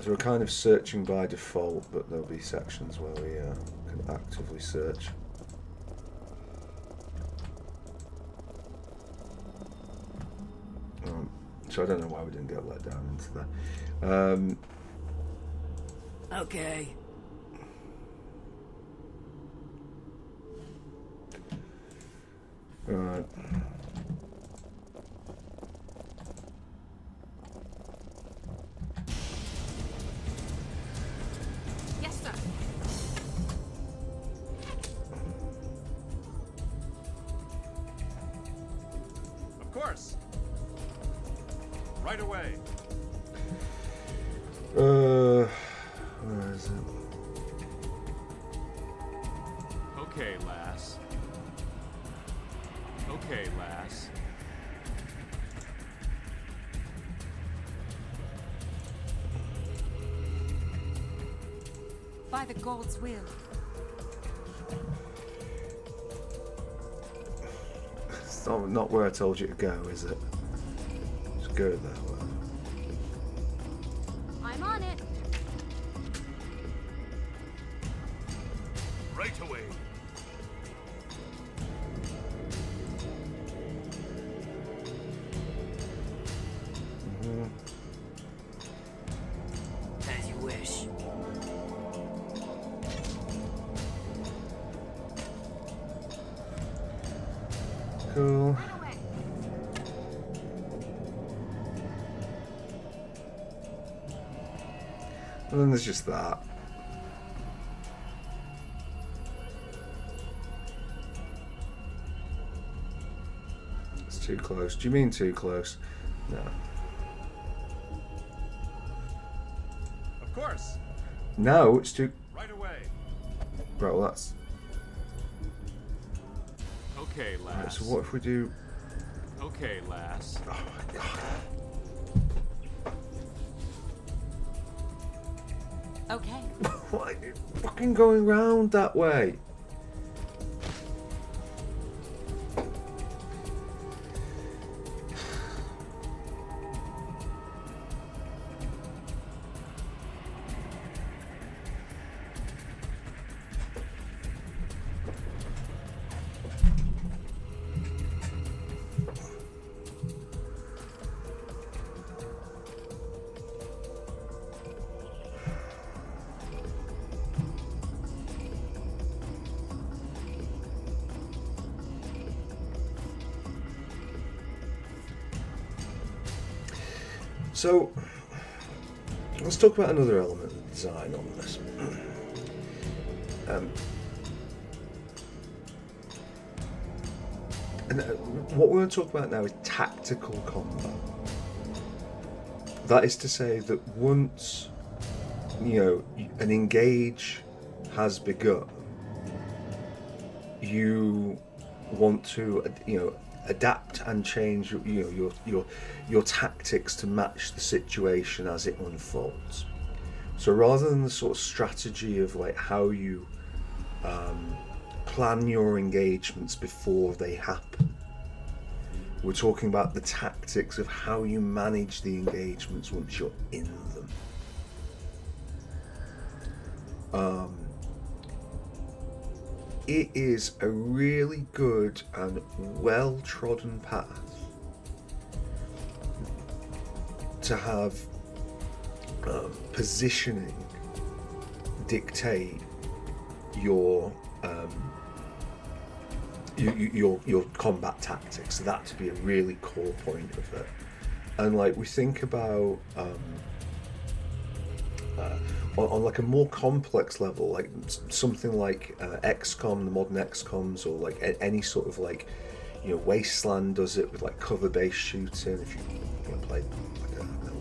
So we're kind of searching by default, but there'll be sections where we can actively search. So I don't know why we didn't get let down into that. Okay. Right. Yes, sir. Of course. Right away. Where is it? Okay, lass. Okay, lass. By the gold's will. It's not where I told you to go, is it? Just go that way. I'm on it. Right away. As you wish. Cool. Right away. And then there's just that. It's too close. Do you mean too close? No. Of course. No, it's too... Right away. Right, well that's... Okay, lass. Right, so what if we do... Okay, lass. Oh my god. Okay. Why are you fucking going round that way? So, let's talk about another element of design on this. And what we're going to talk about now is tactical combat. That is to say that once, an engage has begun, you want to, adapt and change, your tactics to match the situation as it unfolds. So rather than the sort of strategy of like how you plan your engagements before they happen, we're talking about the tactics of how you manage the engagements once you're in them. It is a really good and well-trodden path to have positioning dictate your combat tactics. So that to be a really core point of it. And like we think about on like a more complex level, like something like XCOM, the modern XCOMs, or like any sort of like, Wasteland does it with like cover-based shooting. If you play like I don't know,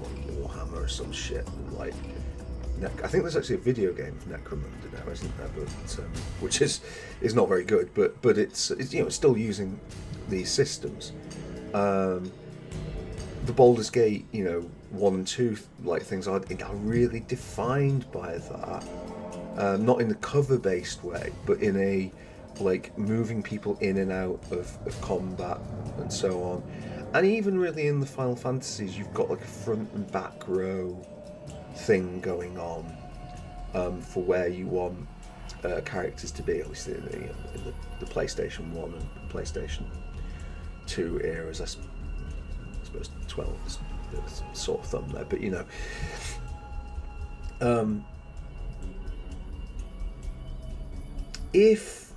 Warhammer or some shit, and like I think there's actually a video game of Necromunda now, isn't there? But which is not very good, but it's still using these systems. The Baldur's Gate, 1 and 2 like things are really defined by that, not in the cover-based way, but in a like moving people in and out of combat and so on. And even really in the Final Fantasies, you've got like a front and back row thing going on for where you want characters to be. Obviously, in the PlayStation 1 and PlayStation 2 eras, I suppose 12 is a sort of thumb there, but if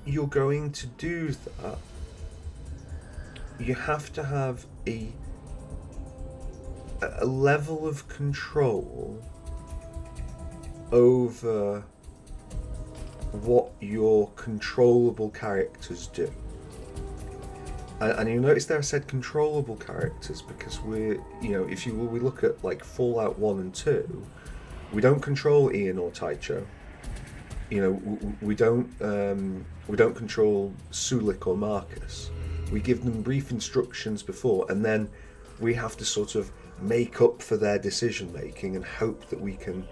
you're going to do that, you have to have a level of control over what your controllable characters do. And you'll notice there I said controllable characters because we look at like Fallout 1 and 2, we don't control Ian or Taicho. We don't control Sulik or Marcus. We give them brief instructions before, and then we have to sort of make up for their decision making and hope that we can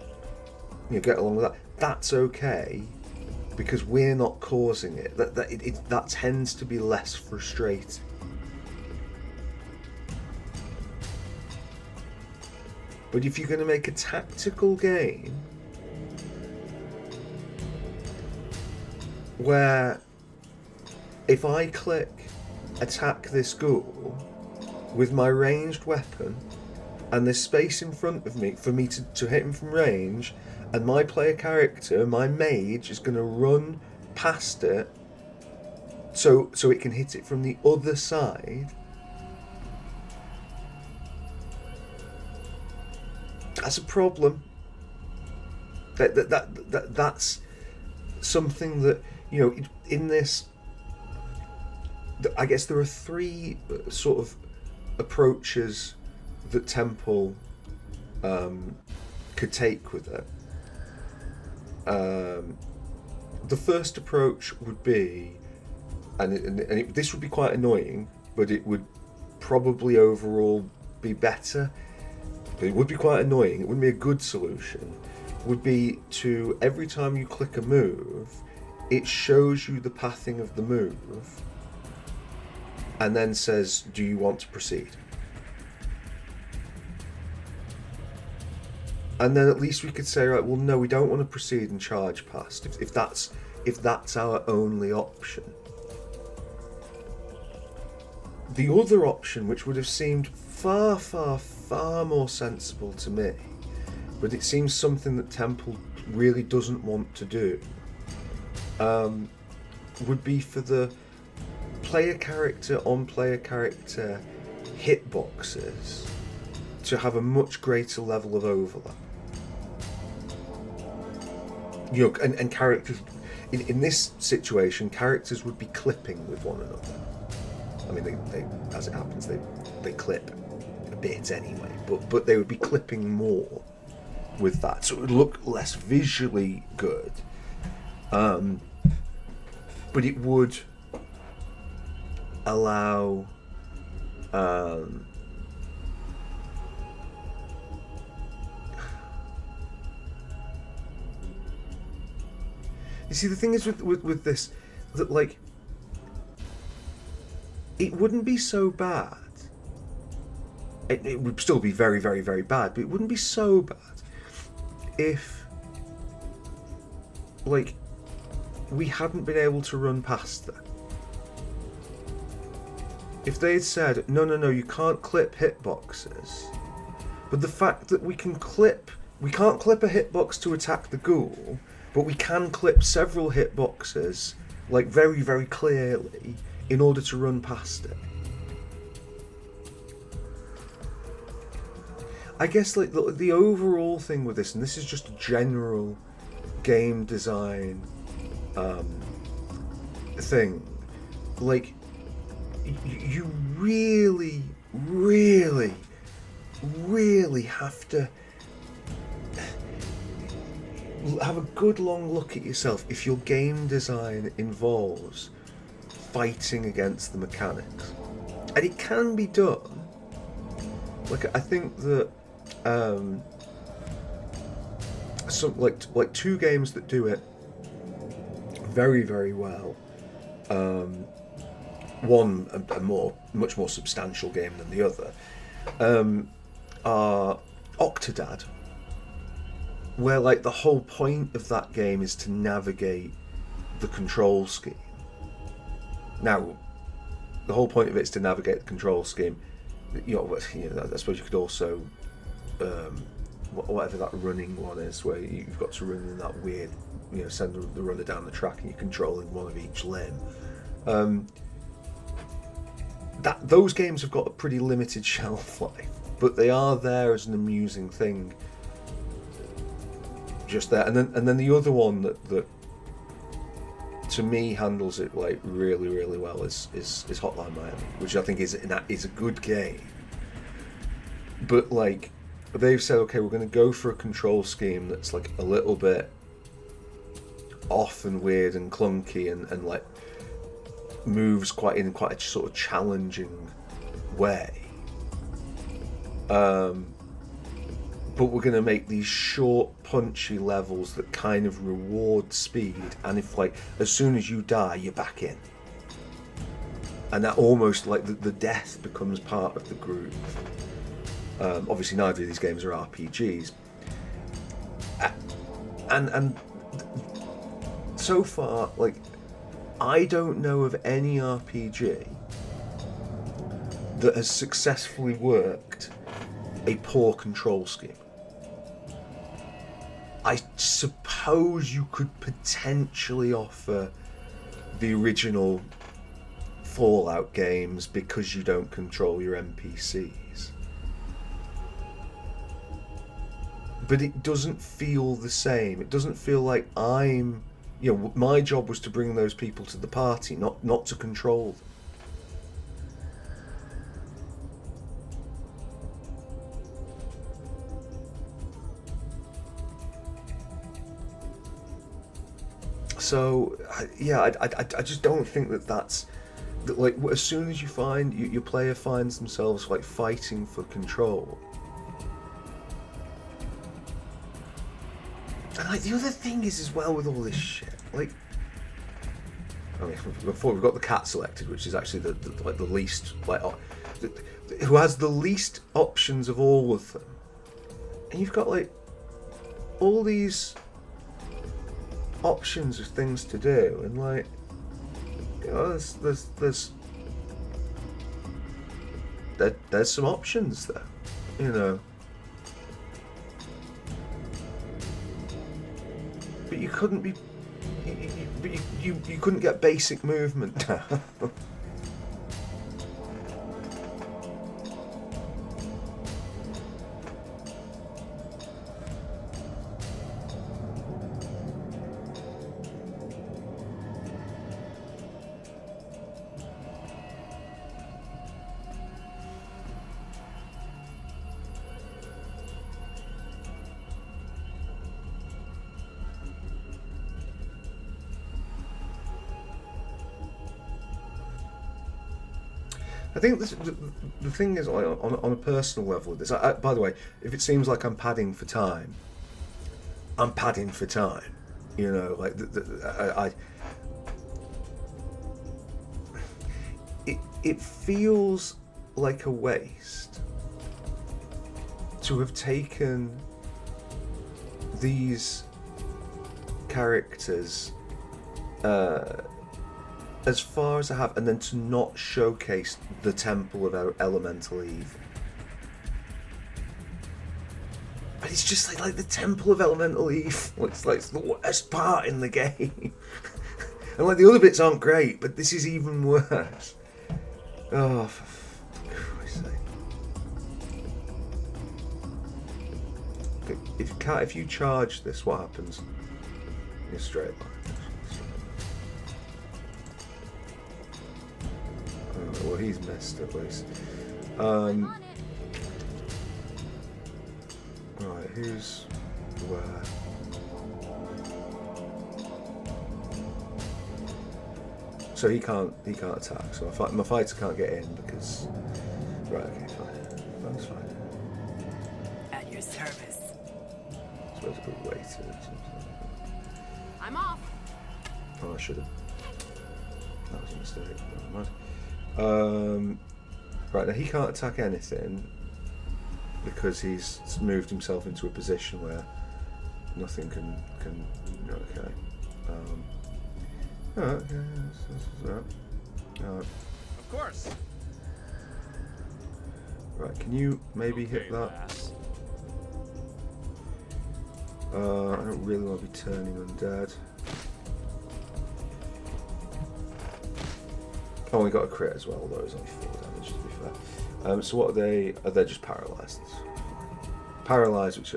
get along with that. That's okay, because we're not causing it. That tends to be less frustrating. But if you're going to make a tactical game where if I click attack this ghoul with my ranged weapon and there's space in front of me for me to hit him from range, and my player character, my mage, is going to run past it so it can hit it from the other side, that's a problem. That's something that, in this, I guess there are three sort of approaches that Temple could take with it. The first approach would be, this would be quite annoying, but it would probably overall be better. But it would be quite annoying. It wouldn't be a good solution. Would be to, every time you click a move, it shows you the pathing of the move, and then says, "Do you want to proceed?" And then at least we could say, right, well, no, we don't want to proceed and charge past, if that's our only option. The other option, which would have seemed far, far, far more sensible to me, but it seems something that Temple really doesn't want to do, would be for the player character on player character hitboxes to have a much greater level of overlap. You know, and characters in this situation, characters would be clipping with one another. I mean, they as it happens, they clip a bit anyway, but they would be clipping more with that, so it would look less visually good. But it would allow you see, the thing is with this, that like it wouldn't be so bad. It would still be very, very, very bad, but it wouldn't be so bad if like we hadn't been able to run past them. If they had said, no, you can't clip hitboxes, but the fact that we can't clip a hitbox to attack the ghoul, but we can clip several hitboxes, like very, very clearly, in order to run past it. I guess like the overall thing with this, and this is just a general game design thing, like you really, really, really have to have a good long look at yourself if your game design involves fighting against the mechanics. And it can be done. Like, I think that some like two games that do it very, very well. One a much more substantial game than the other are Octodad, where like the whole point of that game is to navigate the control scheme. Now, the whole point of it is to navigate the control scheme. You know, I suppose you could also whatever that running one is, where you've got to run in that weird, send the runner down the track and you're controlling one of each limb. Those games have got a pretty limited shelf life, but they are there as an amusing thing. Just there, and then the other one that to me handles it like really, really well is Hotline Miami, which I think is a good game. But like they've said, okay, we're going to go for a control scheme that's like a little bit off and weird and clunky and like moves quite a sort of challenging way. But we're going to make these short, punchy levels that kind of reward speed, and if like as soon as you die, you're back in, and that almost like the death becomes part of the groove. Obviously, neither of these games are RPGs, and so far, like I don't know of any RPG that has successfully worked a poor control scheme. I suppose you could potentially offer the original Fallout games because you don't control your NPCs. But it doesn't feel the same. It doesn't feel like my job was to bring those people to the party, not to control them. So yeah, I just don't think that's like as soon as you find your player finds themselves like fighting for control. And like the other thing is as well with all this shit, like I mean, before we've got the cat selected, which is actually the least who has the least options of all of them, and you've got like all these options of things to do, and like there's some options there, but you couldn't be you couldn't get basic movement down. I think the thing is, like, on a personal level with this. By the way, if it seems like I'm padding for time, I'm padding for time. You know, like it feels like a waste to have taken these characters as far as I have, and then to not showcase the Temple of Elemental Evil. But it's just like the Temple of Elemental Evil. It's like the worst part in the game. And like the other bits aren't great, but this is even worse. Oh, for Christ's sake. If you charge this, what happens? In a straight line. Oh, well, he's missed at least. I'm on it. Right, who's where? So he can't attack. So my fighter can't get in because. Right, okay, fine. That's fine. At your service. I suppose I could wait it. I'm off. Oh, I should have. That was a mistake. Never mind. Right, now he can't attack anything because he's moved himself into a position where nothing can. Okay. Alright, yeah, that's alright. Of course. Right, can you maybe Okay, hit that? lass. I don't really want to be turning undead. Oh, we got a crit as well, although it's only 4 damage to be fair. So what are they? They're just paralysed. Paralysed, which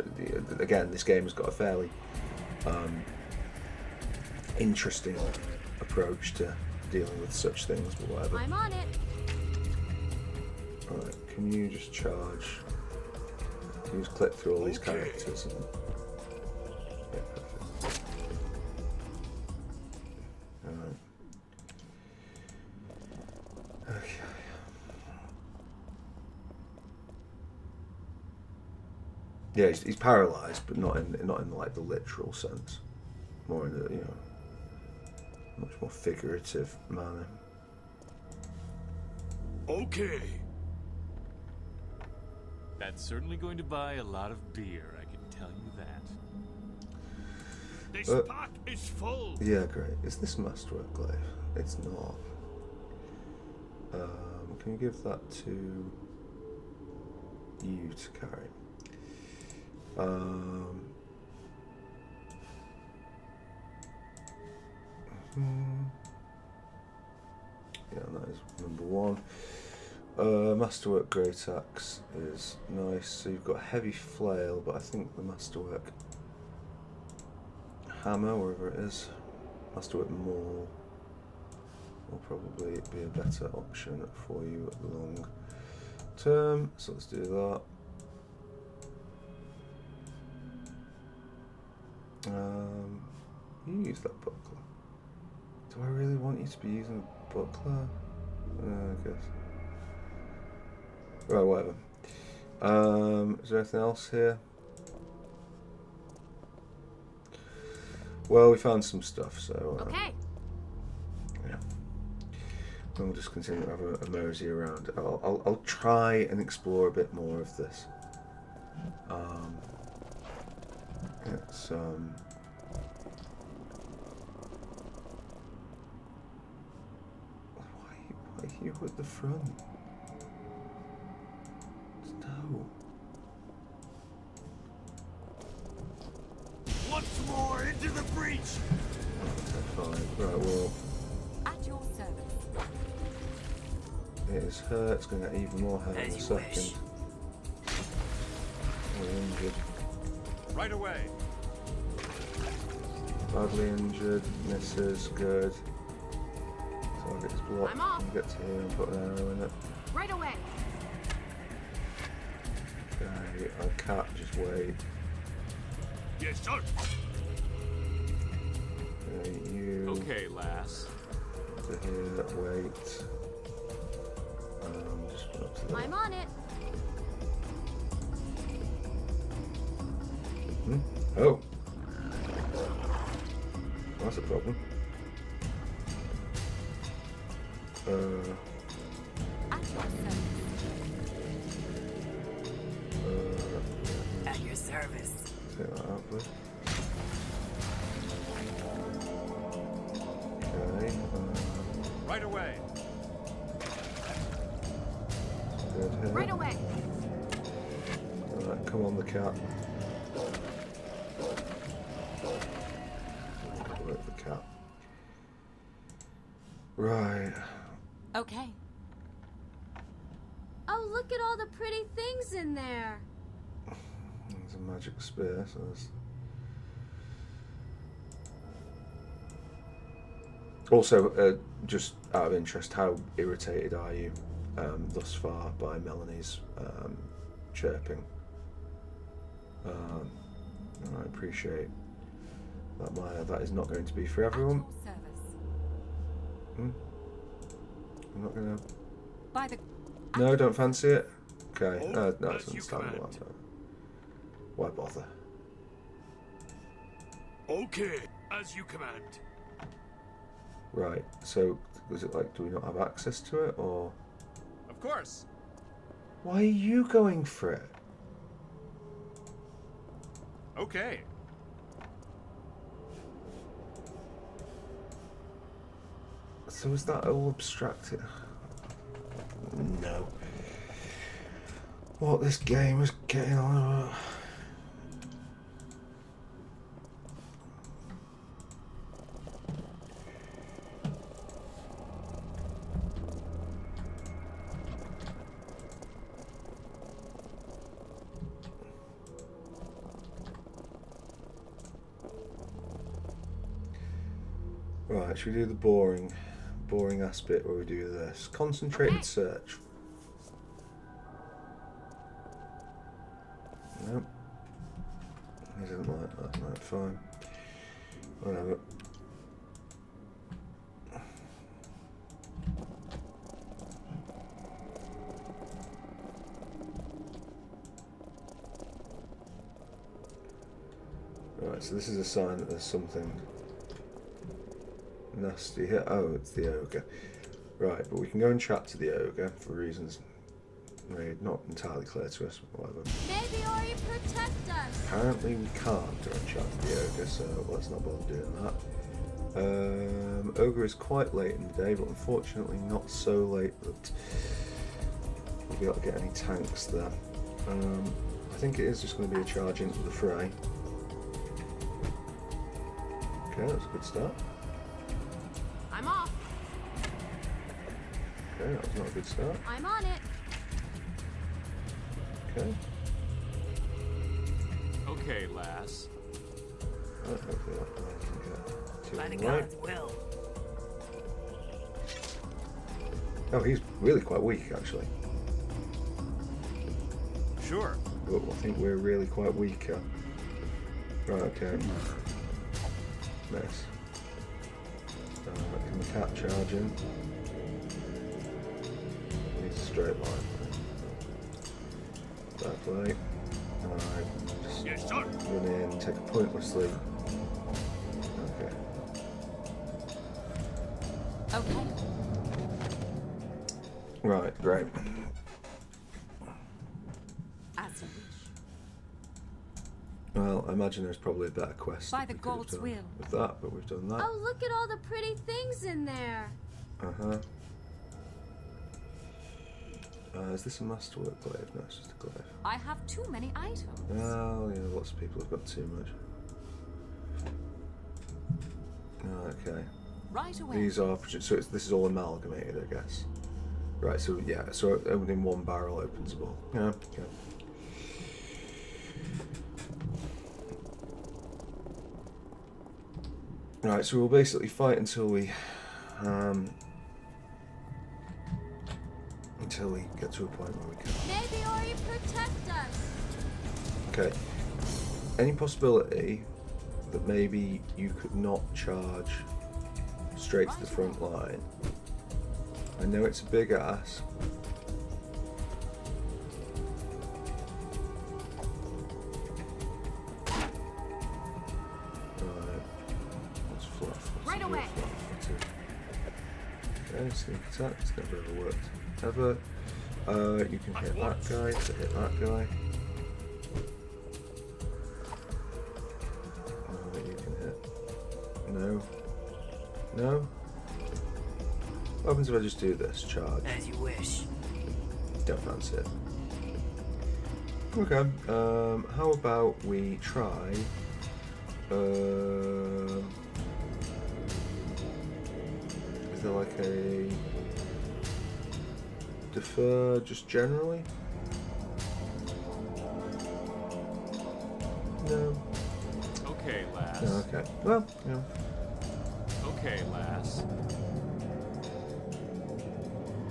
again, this game has got a fairly interesting approach to dealing with such things, but whatever. I'm on it. Alright, can you just charge? Can you just click through all these characters? And... Yeah, perfect. Alright. Okay. Yeah, he's paralysed, but not in like the literal sense. More in the much more figurative manner. Okay. That's certainly going to buy a lot of beer, I can tell you that. This pack is full. Yeah, great. Is this masterwork glaive? It's not. Can you give that to you to carry? Yeah, that is number 1. Masterwork Great Axe is nice. So you've got Heavy Flail, but I think the Masterwork Hammer, wherever it is, Masterwork Maul, will probably be a better option for you at the long term. So let's do that. You use that buckler. Do I really want you to be using a buckler? I guess. Right, whatever. Is there anything else here? Well, we found some stuff, so... Okay. Yeah. We'll just continue to have a mosey around. I'll try and explore a bit more of this. It's why are you at the front? No. Once more into the breach. Okay, fine. Right, well, At your service. it is hurt. It's going to get even more hurt in a As you second. wish. We're injured. Right away. Badly injured. Misses. Good. Target is blocked. I'm off. Can get to here and put an arrow in it. Right away. Okay, I can't just wait. Yes, sir. Okay, you Okay, lass. to here, wait. up to there. I'm on it. Oh. That's a problem. At your service. Take that out, please. Okay. Right away. Good here. Right away. Alright, come on, the cat. Work the cat. Right. Okay. Oh, look at all the pretty things in there. There's a magic spear, so there's... Also, just out of interest, how irritated are you thus far by Melanie's chirping? I appreciate that that is not going to be for everyone. At your service. I'm not going to... By the... No, don't fancy it? Okay, no, it's as you understandable. command. Why bother? Okay, as you command. Right, so was it like, do we not have access to it, or... Of course. Why are you going for it? Okay. So is that all abstracted? No. What this game is getting on about. Right, should we do the boring ass bit where we do this? Concentrated Okay. search. Nope. He doesn't like that. Right, fine. Whatever. Right, so this is a sign that there's something nasty here. Oh, it's the ogre. Right, but we can go and chat to the ogre for reasons really not entirely clear to us. Whatever. Maybe Ori protect us. Apparently we can't go and chat to the ogre, so let's not bother doing that. Ogre is quite late in the day, but unfortunately not so late that we'll be able to get any tanks there. I think it is just going to be a charge into the fray. Okay, that's a good start. I'm off. Okay, that was not a good start. I'm on it. Okay. Okay, lass. Right, hopefully that guy can get to By the the right. gods' will. Oh, he's really quite weak, actually. Sure. But I think we're really quite weak. Right, okay. Nice. Can the cat charge in? Needs a straight line. Fair play. Alright, just Yes, sir. run in, take a pointless leap. Okay. Okay. Right, great. As you wish. Well, I imagine there's probably a better quest By that the we could have gods' done will. with that, but we've done that. Oh, look at all the pretty things in there. Uh-huh. Is this a masterwork glaive? No, it's just a glaive. I have too many items. Oh, yeah, lots of people have got too much. Oh, okay. Right away. These are... So this is all amalgamated, I guess. Right, so yeah, so opening one barrel opens a ball. Yeah, okay. Right, so we'll basically fight until we get to a point where we can. Maybe Ori protect us. Okay. Any possibility that maybe you could not charge straight to the front line? I know it's a big ask, away. Okay, sneak attack. It's never ever worked. Ever. You can hit that guy to hit that guy. You can hit. No. No. What happens if I just do this? Charge. As you wish. Don't fancy it. Okay. How about we try? Is there like a defer just generally? No. Okay, lass. No. Okay. Well, yeah. Okay, lass.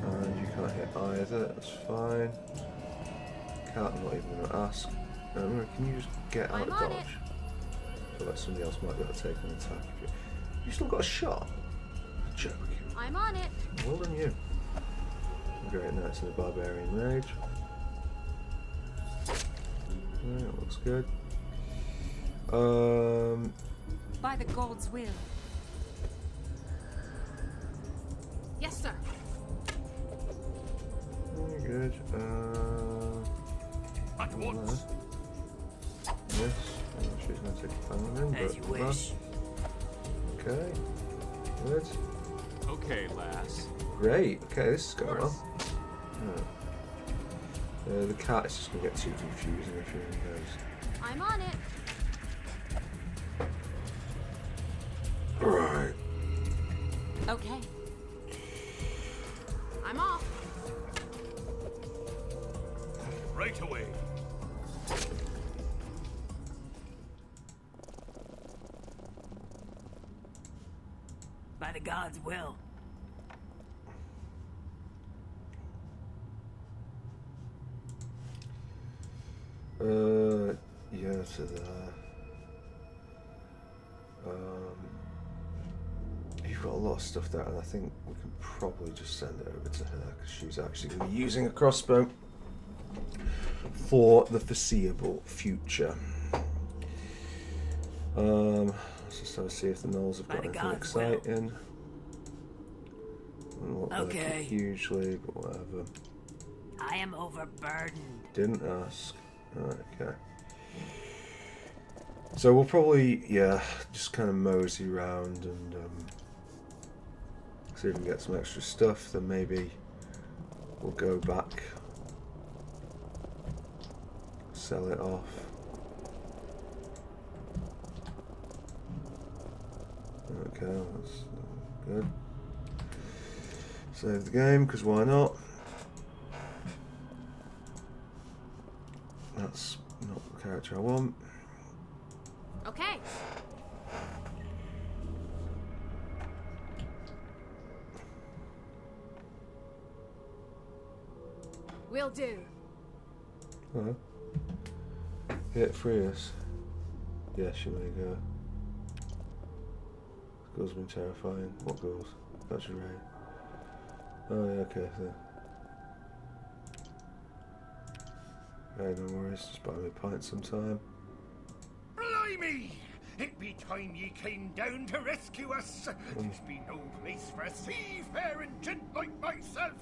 And you can't hit either. That's fine. Can't. I'm not even going to ask. Can you just get out I'm of on dodge? it. I feel like somebody else might be able to take an attack. You still got a shot? Joke. I'm on it. Well done, you. Great, now it's in a barbarian rage. Yeah, that looks good. By the gods' will. Yes, sir. Good. At once. Yes. She's going to take a pounding, As you wish. Okay. Good. Okay, lass. Great. Okay, this is going well. The cat is just going to get too confusing if you knows. I'm on it. Alright. Okay. I'm off. Right away. By the gods' will. Yeah, to there. You've got a lot of stuff there, and I think we can probably just send it over to her because she's actually going to be using a crossbow for the foreseeable future. Let's just have a see if the gnolls have got By the anything gods' will. exciting. Doesn't look like it Okay. hugely, but whatever. I am overburdened. Didn't ask. Right, okay. So we'll probably, yeah, just kind of mosey around and see if we can get some extra stuff. Then maybe we'll go back, sell it off. Okay, that's good. Save the game, because why not? That's not the character I want. Okay. Will do. Huh? Hit free us. Yes, you may go. This girl's been terrifying. What girls? That's your right. Oh yeah, okay. So. Hey, no worries. Just buy me a pint sometime. Blimey! It be time ye came down to rescue us. This be no place for a seafaring gent like myself.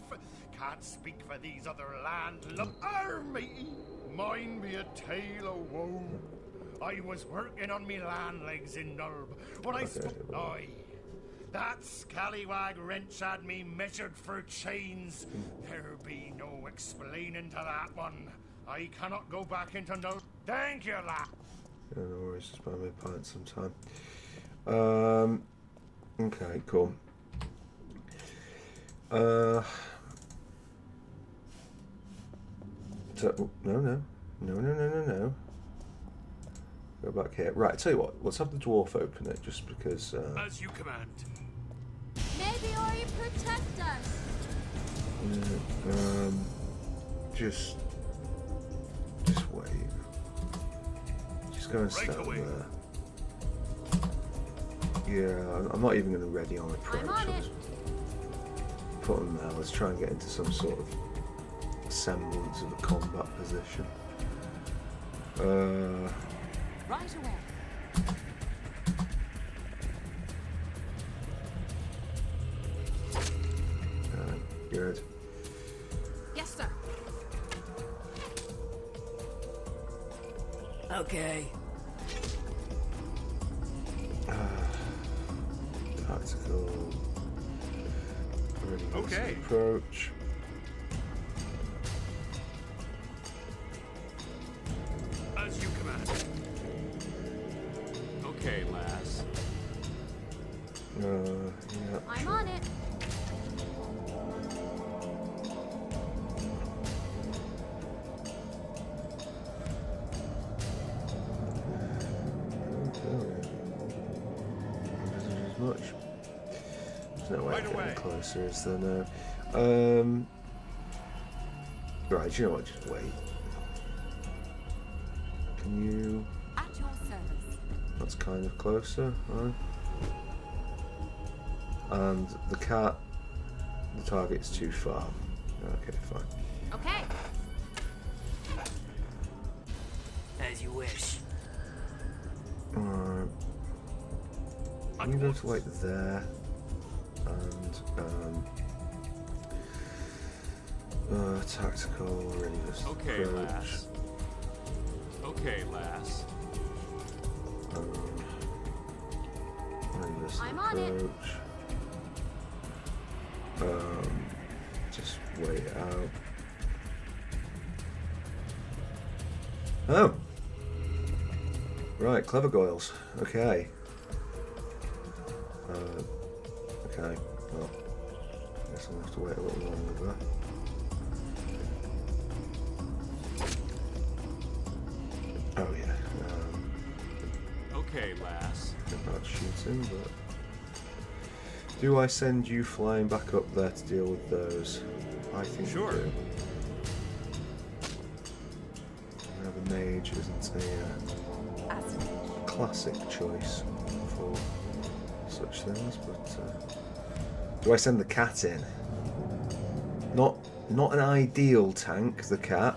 Can't speak for these other landlubbers. Army! Mine be a tale of woe. I was working on me land legs in Nulb when I spoke. Aye. That scallywag wrench had me measured for chains. There be no explaining to that one. I cannot go back into Nulb. Thank you, lad. Yeah, no worries. Just buy me a pint sometime. Okay, cool. So, no. Go back here. Right, tell you what. Let's have the dwarf open it, just because. As you command. Maybe Ori protect us. Just wait. Just go and stand there. Yeah, I'm not even going to ready on approach. I'm on I'll it. just put them there. Let's try and get into some sort of semblance of a combat position. Right away. Good. Yes, sir. Okay. Tactical. Readiness Okay. approach. As you command. Okay, lass. Yeah. I'm on it. As much. There's no way Right I'm away. getting closer, is there? No. Right, you know what? Just wait. Can you? At your service. That's kind of closer, right? And the cat, the target's too far. Okay, fine. Okay. As you wish. Alright. I'm going to wait there. And tactical readiness Okay, approach. lass. Okay, lass. Readiness I'm on it. approach. Just wait it out. Oh. Right, clever goils. Okay. Okay. Well, I guess I'll have to wait a little longer there. Oh yeah. Okay, lass. About shooting, but do I send you flying back up there to deal with those? I think Sure. you do. The mage isn't a As classic choice for such things, but do I send the cat in? Not an ideal tank, the cat.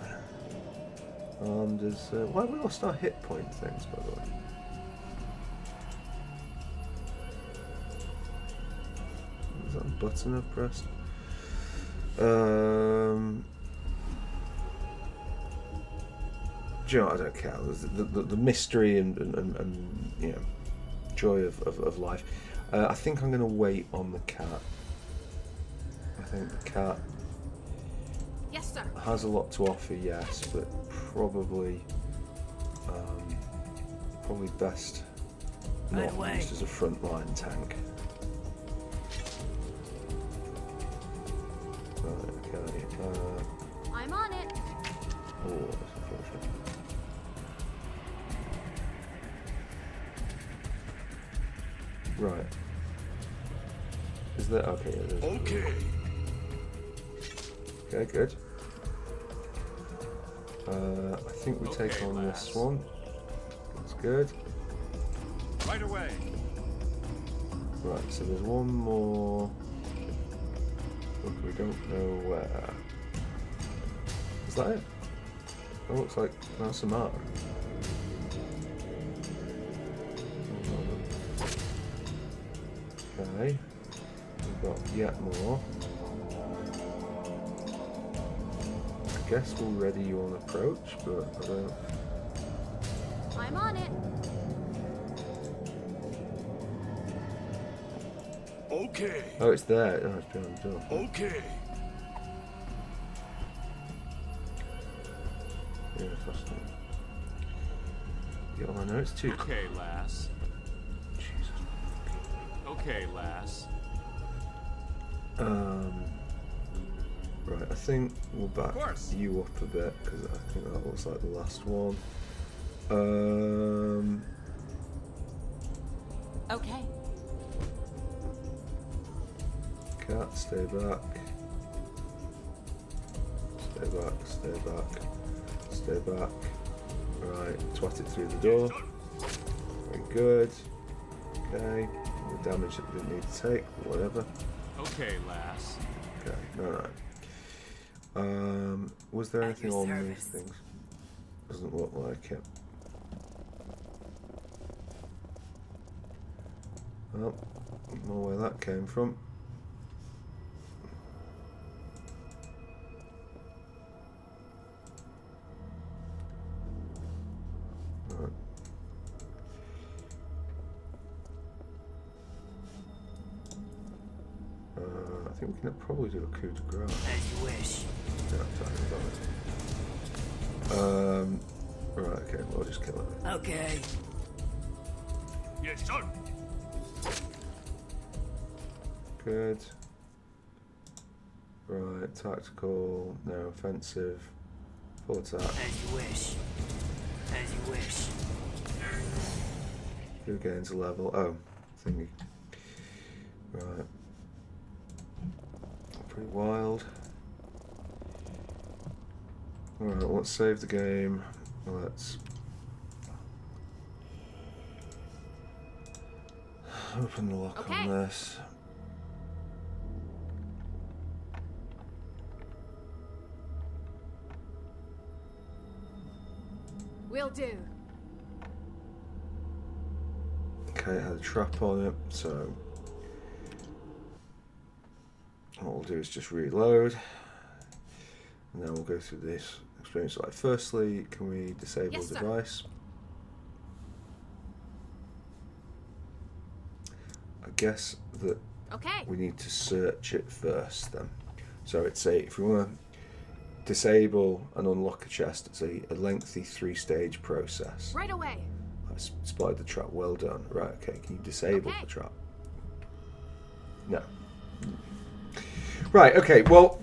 And is why have we lost our hit point things, by the way? Is that a button I've pressed? Do you know what? I don't care. The mystery and you know, joy of life. I think I'm going to wait on the cat. I think the cat Yes, sir. has a lot to offer, yes, but probably best Right not away. used as a frontline tank. Right, okay. I'm on it. Oh, that's unfortunate. Right. Is there? Okay, yeah, there's. Okay. Okay, good. I think we take Okay, on lass. this one. That's good. Right away. Right, so there's one more. Look, we don't know where. Is that it? That looks like that's a map. Okay. We've got yet more. I guess we'll ready you on approach, but I don't. I'm on it. Okay. Oh, it's there. Oh, it's behind the door. Okay. Yeah, fast one. Yeah, I know it's too. Okay, lass. Jesus. Okay, lass. Right, I think we'll back course. you up a bit because I think that looks like the last one. okay. Cat, stay back. Stay back, stay back, stay back. Right, twat it through the door. Very good. Okay, the damage that we didn't need to take, but whatever. Okay, lass. Okay, alright. Was there At anything your on service. these things? Doesn't look like it. Well, don't know where that came from. can probably do a coup de grace. As you wish. Yeah, right, okay, we'll just kill it. Okay. Yes, sir. Good. Right, tactical, no offensive, full attack. As you wish. As you wish. Who gains a level? Oh, thingy. Right. Pretty wild. Alright, let's save the game. Let's open the lock on this. Will do. Okay, it had a trap on it, so what we'll do is just reload, and then we'll go through this experience. Like, firstly, can we disable Yes, sir. device? I guess that Okay. we need to search it first then. So it's if we want to disable and unlock a chest, it's a lengthy 3-stage process. Right away. I spotted the trap, well done. Right, okay, can you disable the trap? No. Right, okay, well,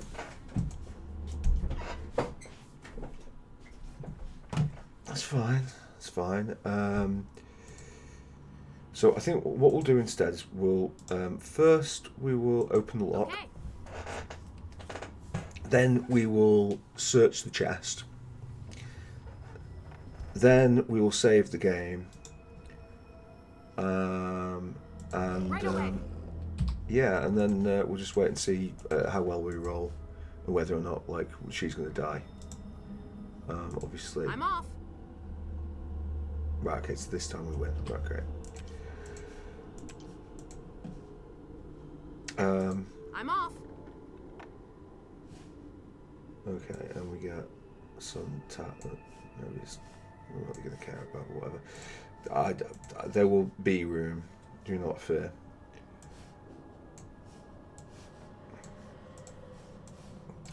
that's fine, that's fine. So I think what we'll do instead is we'll, first we will open the lock. Okay. Then we will search the chest. Then we will save the game. And Right away. yeah, and then we'll just wait and see how well we roll and whether or not like she's going to die. Obviously. I'm off. Right. Okay. So this time we win. Right. Great. I'm off. Okay, and we get some tap. Nobody's not really going to care about, but whatever. There will be room. Do not fear.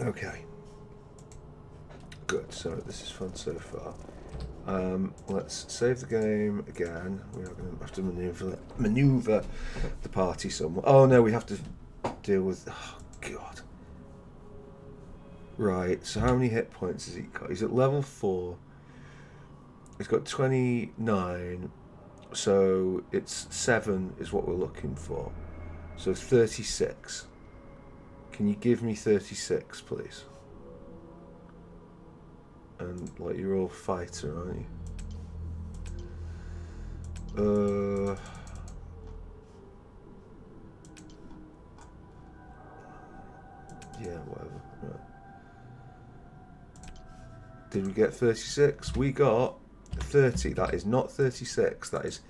Okay. Good. So this is fun so far. Let's save the game again. We are going to have to maneuver the party somewhere. Oh no, we have to deal with. Oh God. Right, so how many hit points has he got? He's at level 4. He's got 29. So it's 7 is what we're looking for. So 36. Can you give me 36, please? And like you're all fighter, aren't you? Yeah, whatever. Right. Did we get 36? We got 30. That is not 36. That is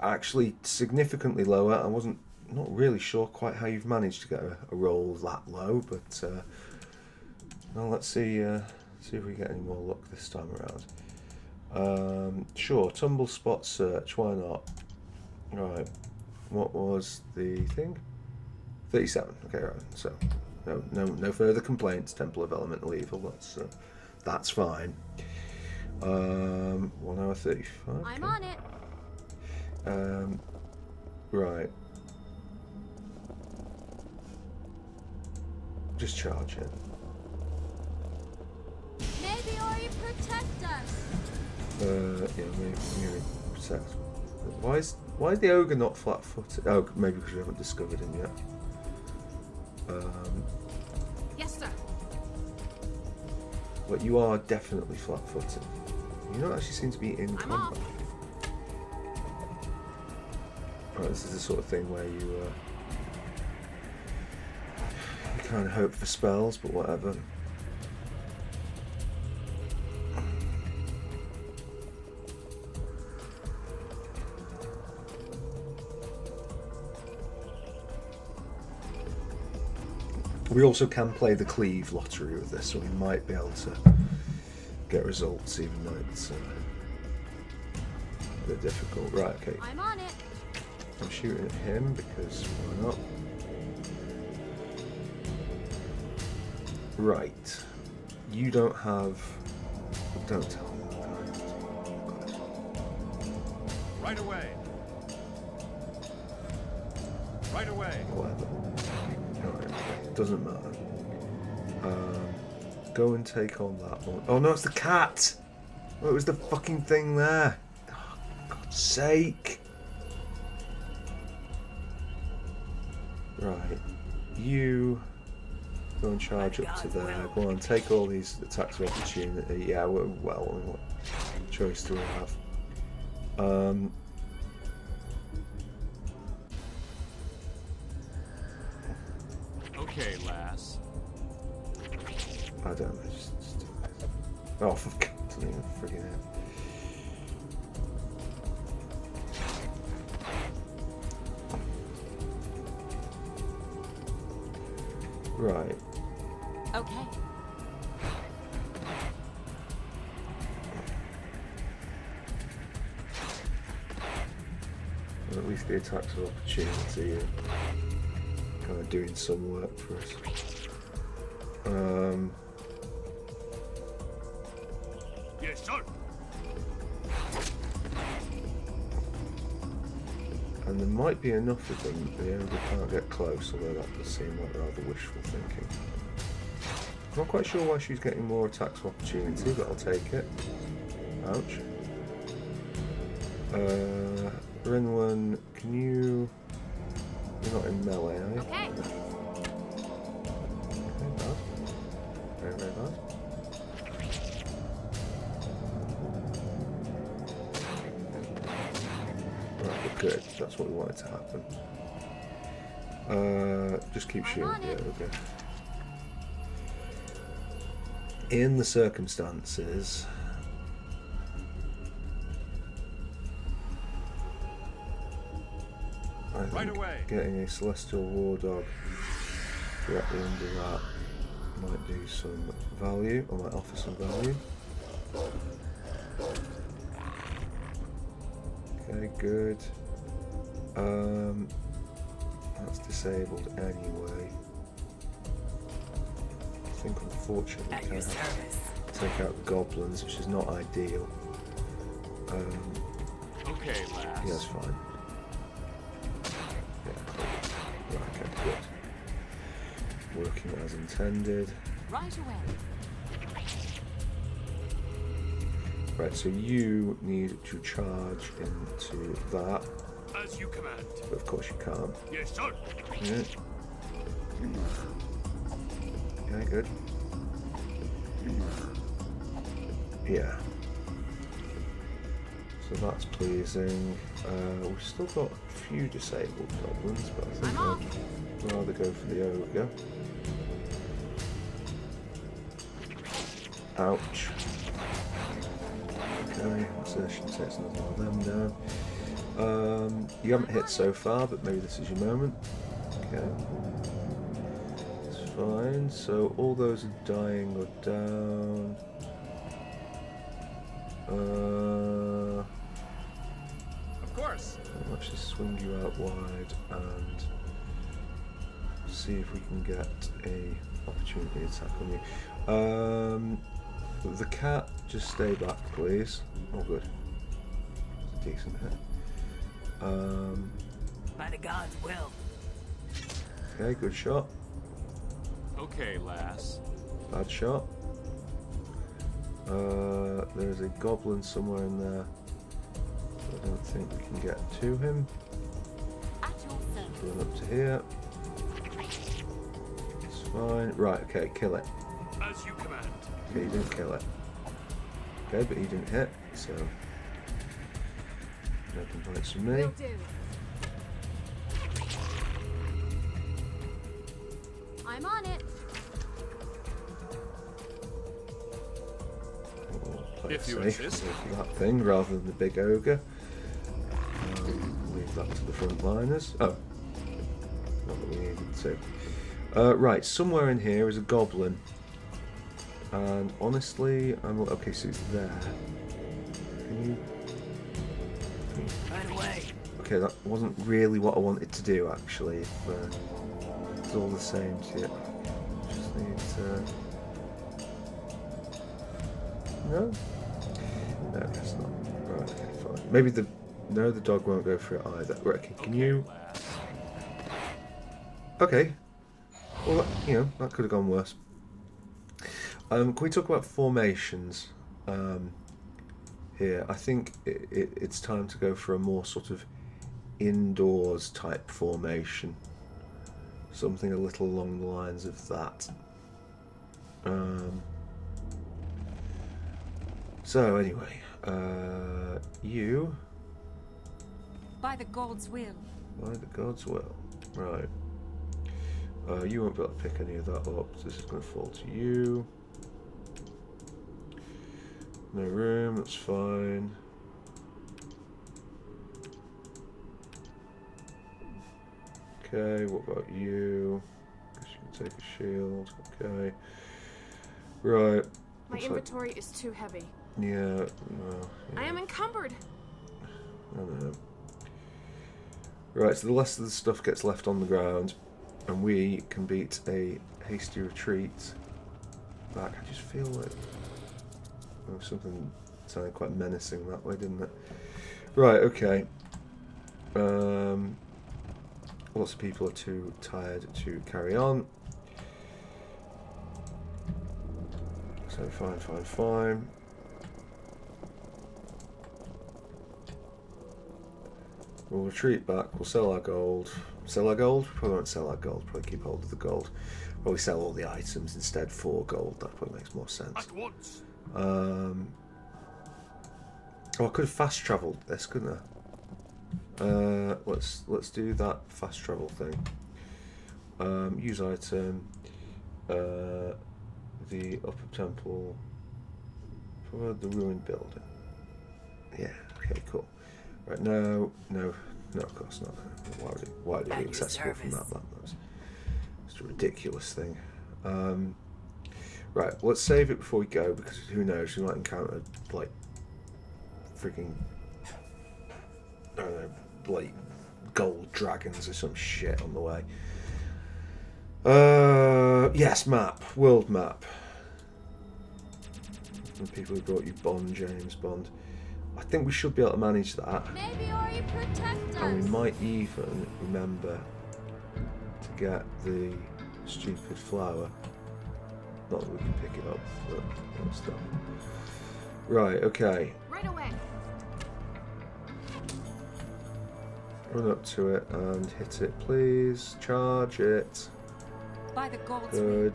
actually significantly lower. I wasn't not really sure quite how you've managed to get a roll that low, but well, let's see see if we get any more luck this time around. Sure, tumble spot search. Why not? Right. What was the thing? 37. Okay, right. So no further complaints. Temple of Elemental Evil. That's fine. 1 hour 35. Okay. I'm on it. Right. Just charge it. Maybe Ori protect us. Yeah, maybe protect. Why is the ogre not flat-footed? Oh, maybe because we haven't discovered him yet. Yes, sir. But you are definitely flat-footed. You don't actually seem to be in I'm off. combat. Right, this is the sort of thing where you kind of hope for spells, but whatever. We also can play the Cleave lottery with this, so we might be able to get results, even though it's a bit difficult. Right, okay. I'm on it. I'm shooting at him because why not? Right. You don't have... Don't tell me. Right away. Right away. Whatever. Alright, okay. Doesn't matter. Go and take on that one. Oh no, it's the cat! Oh, it was the fucking thing there. Oh, God's sake. Right. You go and charge up to there. Go on, take all these attacks of opportunity. Yeah, well, what choice do we have? Okay, lass. I don't know. Just do it. Oh, for God, doesn't even friggin' hell. Right. Okay. Well, at least the attacks of opportunity are kind of doing some work for us. Yes, sir. And there might be enough of them that the ogre can't get close, although that does seem like rather wishful thinking. I'm not quite sure why she's getting more attacks of opportunity, but I'll take it. Ouch. Rinlun, can you... You're not in melee, are you? Okay. Very bad. Very, very bad. Right, but good. That's what we wanted to happen. Just keep shooting. Yeah, okay. In the circumstances... I think Right away. getting a Celestial War Dog directly under that might do some value, or might offer some value. Okay, good. That's disabled anyway. I think unfortunately we can't take out goblins, which is not ideal. Okay, lass. Yeah, that's fine. Yeah, cool. Right, okay, good. Working as intended. Right away. Right, so you need to charge into that, As you command. but of course you can't. Yes, sir. Yeah. Okay, good. Yeah. So that's pleasing. We've still got a few disabled goblins, but I think I'd rather go for the ogre. Ouch. Okay, exertion takes another one of them down. You haven't hit so far, but maybe this is your moment. Okay. It's fine. So all those are dying or down. Of course. I'll actually swing you out wide and see if we can get a opportunity attack on you. The cat, just stay back, please. Oh, good. That's a decent hit. By the gods' will. Okay, good shot. Okay, lass. Bad shot. There's a goblin somewhere in there. I don't think we can get to him. At your service. Run up to here. It's fine. Right, okay, kill it. As you command. Okay, you didn't kill it. Okay, but he didn't hit, so no complaints from me. Will do. I'm on it. We'll play If it you safe insist. with that thing rather than the big ogre. Leave that to the front liners. Oh, not that we needed to. Right, somewhere in here is a goblin. And honestly, I'm okay. So it's there. Can you? Right away. Okay, that wasn't really what I wanted to do. Actually, if it's all the same to you, just need to. No? No, it's not. Right, okay, fine. Maybe the... No, the dog won't go for it either. Right, okay, can you... Okay. Well, that could have gone worse. Can we talk about formations here? I think it's time to go for a more sort of indoors type formation. Something a little along the lines of that. So anyway, you... By the God's will. By the God's will. Right. You won't be able to pick any of that up. So this is going to fall to you. No room, that's fine. Okay, what about you? Guess you can take a shield. Okay. Right. My inventory is too heavy. Yeah, well, yeah. I am encumbered. I don't know. Right, so the rest of the stuff gets left on the ground, and we can beat a hasty retreat back. I just feel like something sounded quite menacing that way, didn't it? Right, okay. Lots of people are too tired to carry on. So fine. We'll retreat back, we'll sell our gold. Sell our gold? Probably won't sell our gold, probably keep hold of the gold. Probably sell all the items instead for gold, that probably makes more sense. At once. Oh, I could have fast travelled this, couldn't I? Let's do that fast travel thing. Use item. The upper temple. For the ruined building. Yeah. Okay. Cool. Right. No. Of course not. Why would it be accessible from that? That was just a ridiculous thing. Right, let's save it before we go, because who knows, we might encounter, like, freaking, I don't know, like, gold dragons or some shit on the way. Yes, map, world map. The people who brought you Bond, James Bond. I think we should be able to manage that. Maybe Ori protect us. And we might even remember to get the stupid flower. Not that we can pick it up, but that's stuff. Right, okay. Right away. Run up to it and hit it, please. Charge it. By the God's Good.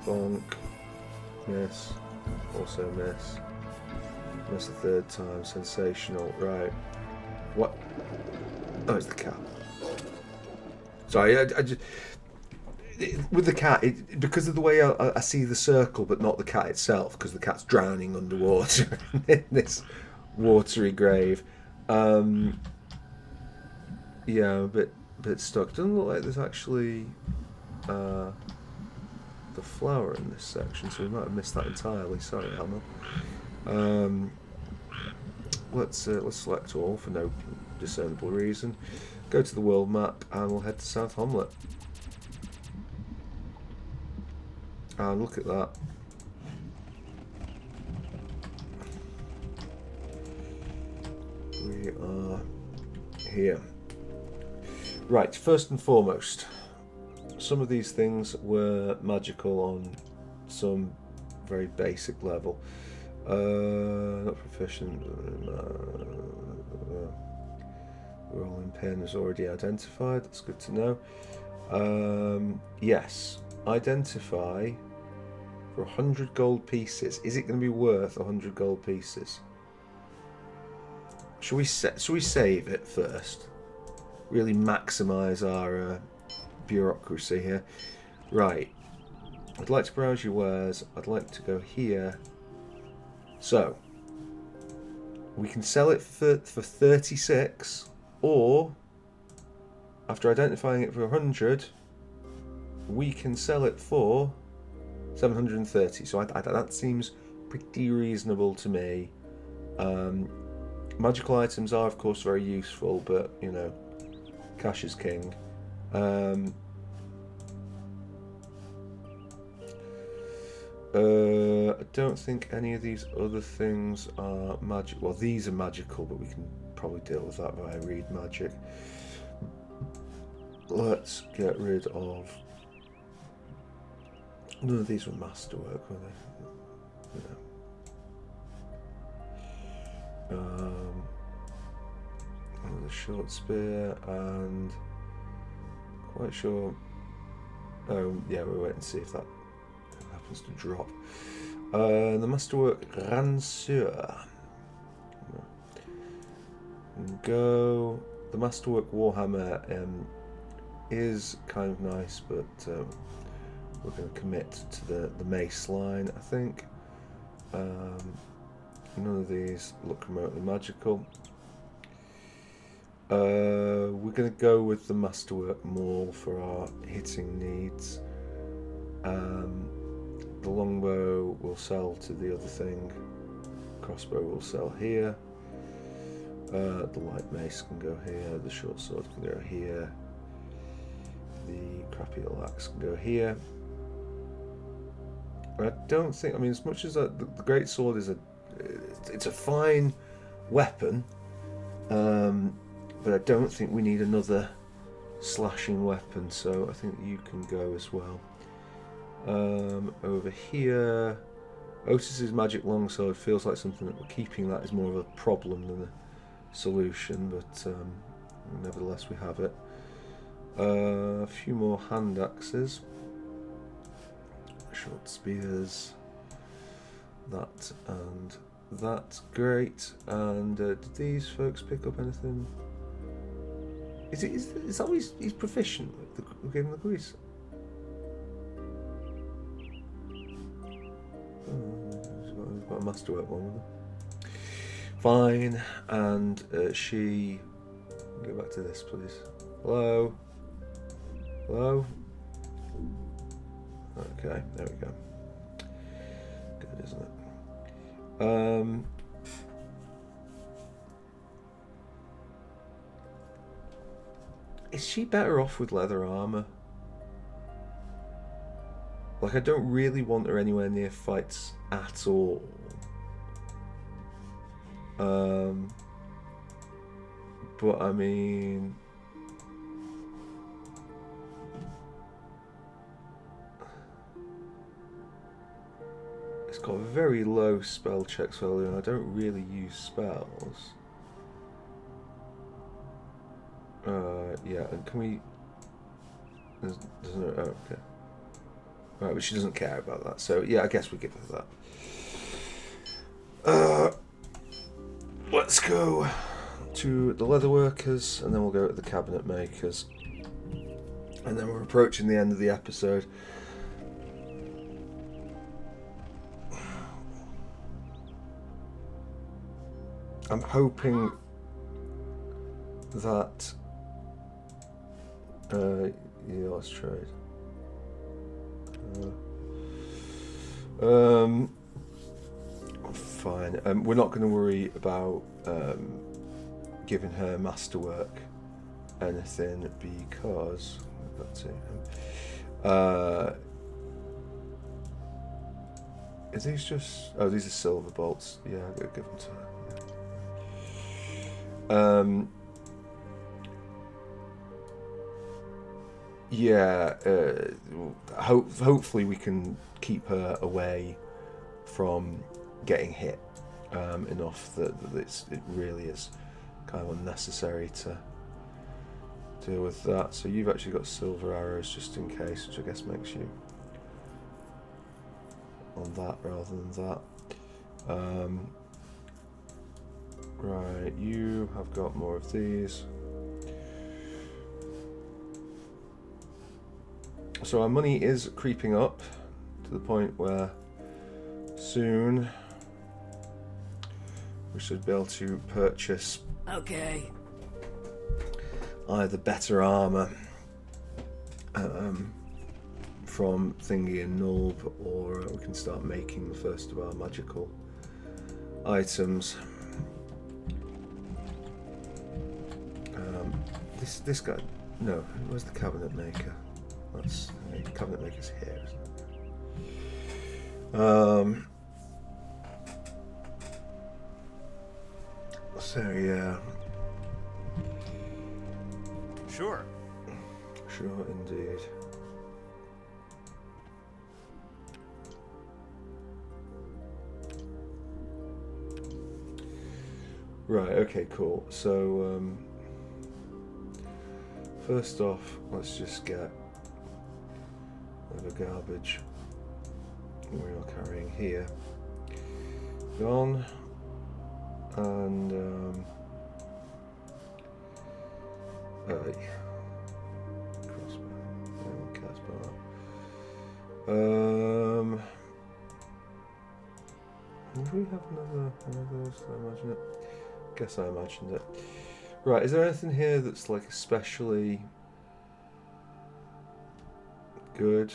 Bonk. Miss. Also miss. Miss the third time. Sensational. Right. What? Oh, it's the cat. Sorry, I just... With the cat, because of the way I see the circle, but not the cat itself, because the cat's drowning underwater in this watery grave. Yeah, a bit stuck. Doesn't look like there's actually the flower in this section, so we might have missed that entirely. Sorry, Hannah. Let's select all for no discernible reason. Go to the world map, and we'll head to South Homlet. And look at that. We are here. Right, first and foremost, some of these things were magical on some very basic level. Not proficient. Rolling pin is already identified. That's good to know. Yes, identify for 100 gold pieces. Is it going to be worth 100 gold pieces? Shall we save it first? Really maximise our bureaucracy here. Right. I'd like to browse your wares. I'd like to go here. So we can sell it for 36, or after identifying it for 100, we can sell it for 730. So that seems pretty reasonable to me. Magical items are, of course, very useful, but you know, cash is king. I don't think any of these other things are magic. Well, these are magical, but we can probably deal with that via read magic. Let's get rid of... None of these were masterwork, were they? No. The short spear, and quite sure. Oh yeah, we're waiting to see if that happens to drop. The masterwork Ranseur. Go. The masterwork Warhammer is kind of nice, but we're going to commit to the mace line, I think. None of these look remotely magical. We're going to go with the masterwork maul for our hitting needs. The longbow will sell to the other thing. Crossbow will sell here. The light mace can go here. The short sword can go here. The crappy little axe can go here. I don't think. I mean, as much as the great sword is it's a fine weapon. But I don't think we need another slashing weapon, so I think you can go as well. Over here, Otis's magic longsword feels like something that we're keeping that is more of a problem than a solution, but nevertheless we have it. A few more hand axes, short spears, that and that, great. And did these folks pick up anything? Is that what he's proficient with? We gave him the grease. He's got a masterwork one with him. Fine. And she. Go back to this, please. Hello. Hello. Okay, there we go. Good, isn't it? Is she better off with leather armor? Like, I don't really want her anywhere near fights at all. But I mean, it's got a very low spell check value, and I don't really use spells. Yeah, and can we? There's no. Oh, okay. Right, but she doesn't care about that, so yeah, I guess we give her that. Let's go to the leatherworkers, and then we'll go to the cabinet makers, and then we're approaching the end of the episode. I'm hoping that yeah, let's trade. Fine. We're not going to worry about giving her masterwork anything because let's see. Is these just? Oh, these are silver bolts. Yeah, I'm gonna give them to her. Yeah. Hopefully we can keep her away from getting hit enough that it really is kind of unnecessary to deal with that. So you've actually got silver arrows just in case, which I guess makes you on that rather than that. Right, you have got more of these. So our money is creeping up to the point where soon we should be able to purchase either better armor from Thingy and Nulb, or we can start making the first of our magical items. This guy, no, where's the cabinet maker? That's the cabinet maker's here, isn't So yeah. Sure. Sure, indeed. Right, okay, cool. So, first off, let's just get the garbage we're carrying here gone. And, do we have another one of those? Did I imagine it? Guess I imagined it. Right, is there anything here that's like especially good?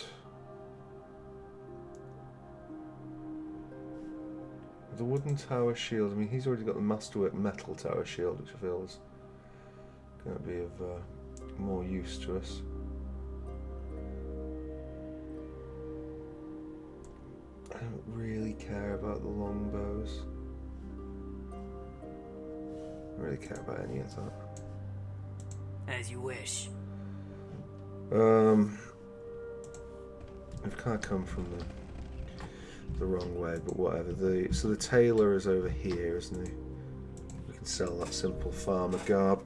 The wooden tower shield. I mean, he's already got the masterwork metal tower shield, which I feel is going to be of more use to us. I don't really care about the longbows. I don't really care about any of that. As you wish. We've kind of come from the wrong way, but whatever. So the tailor is over here, isn't he? We can sell that simple farmer garb.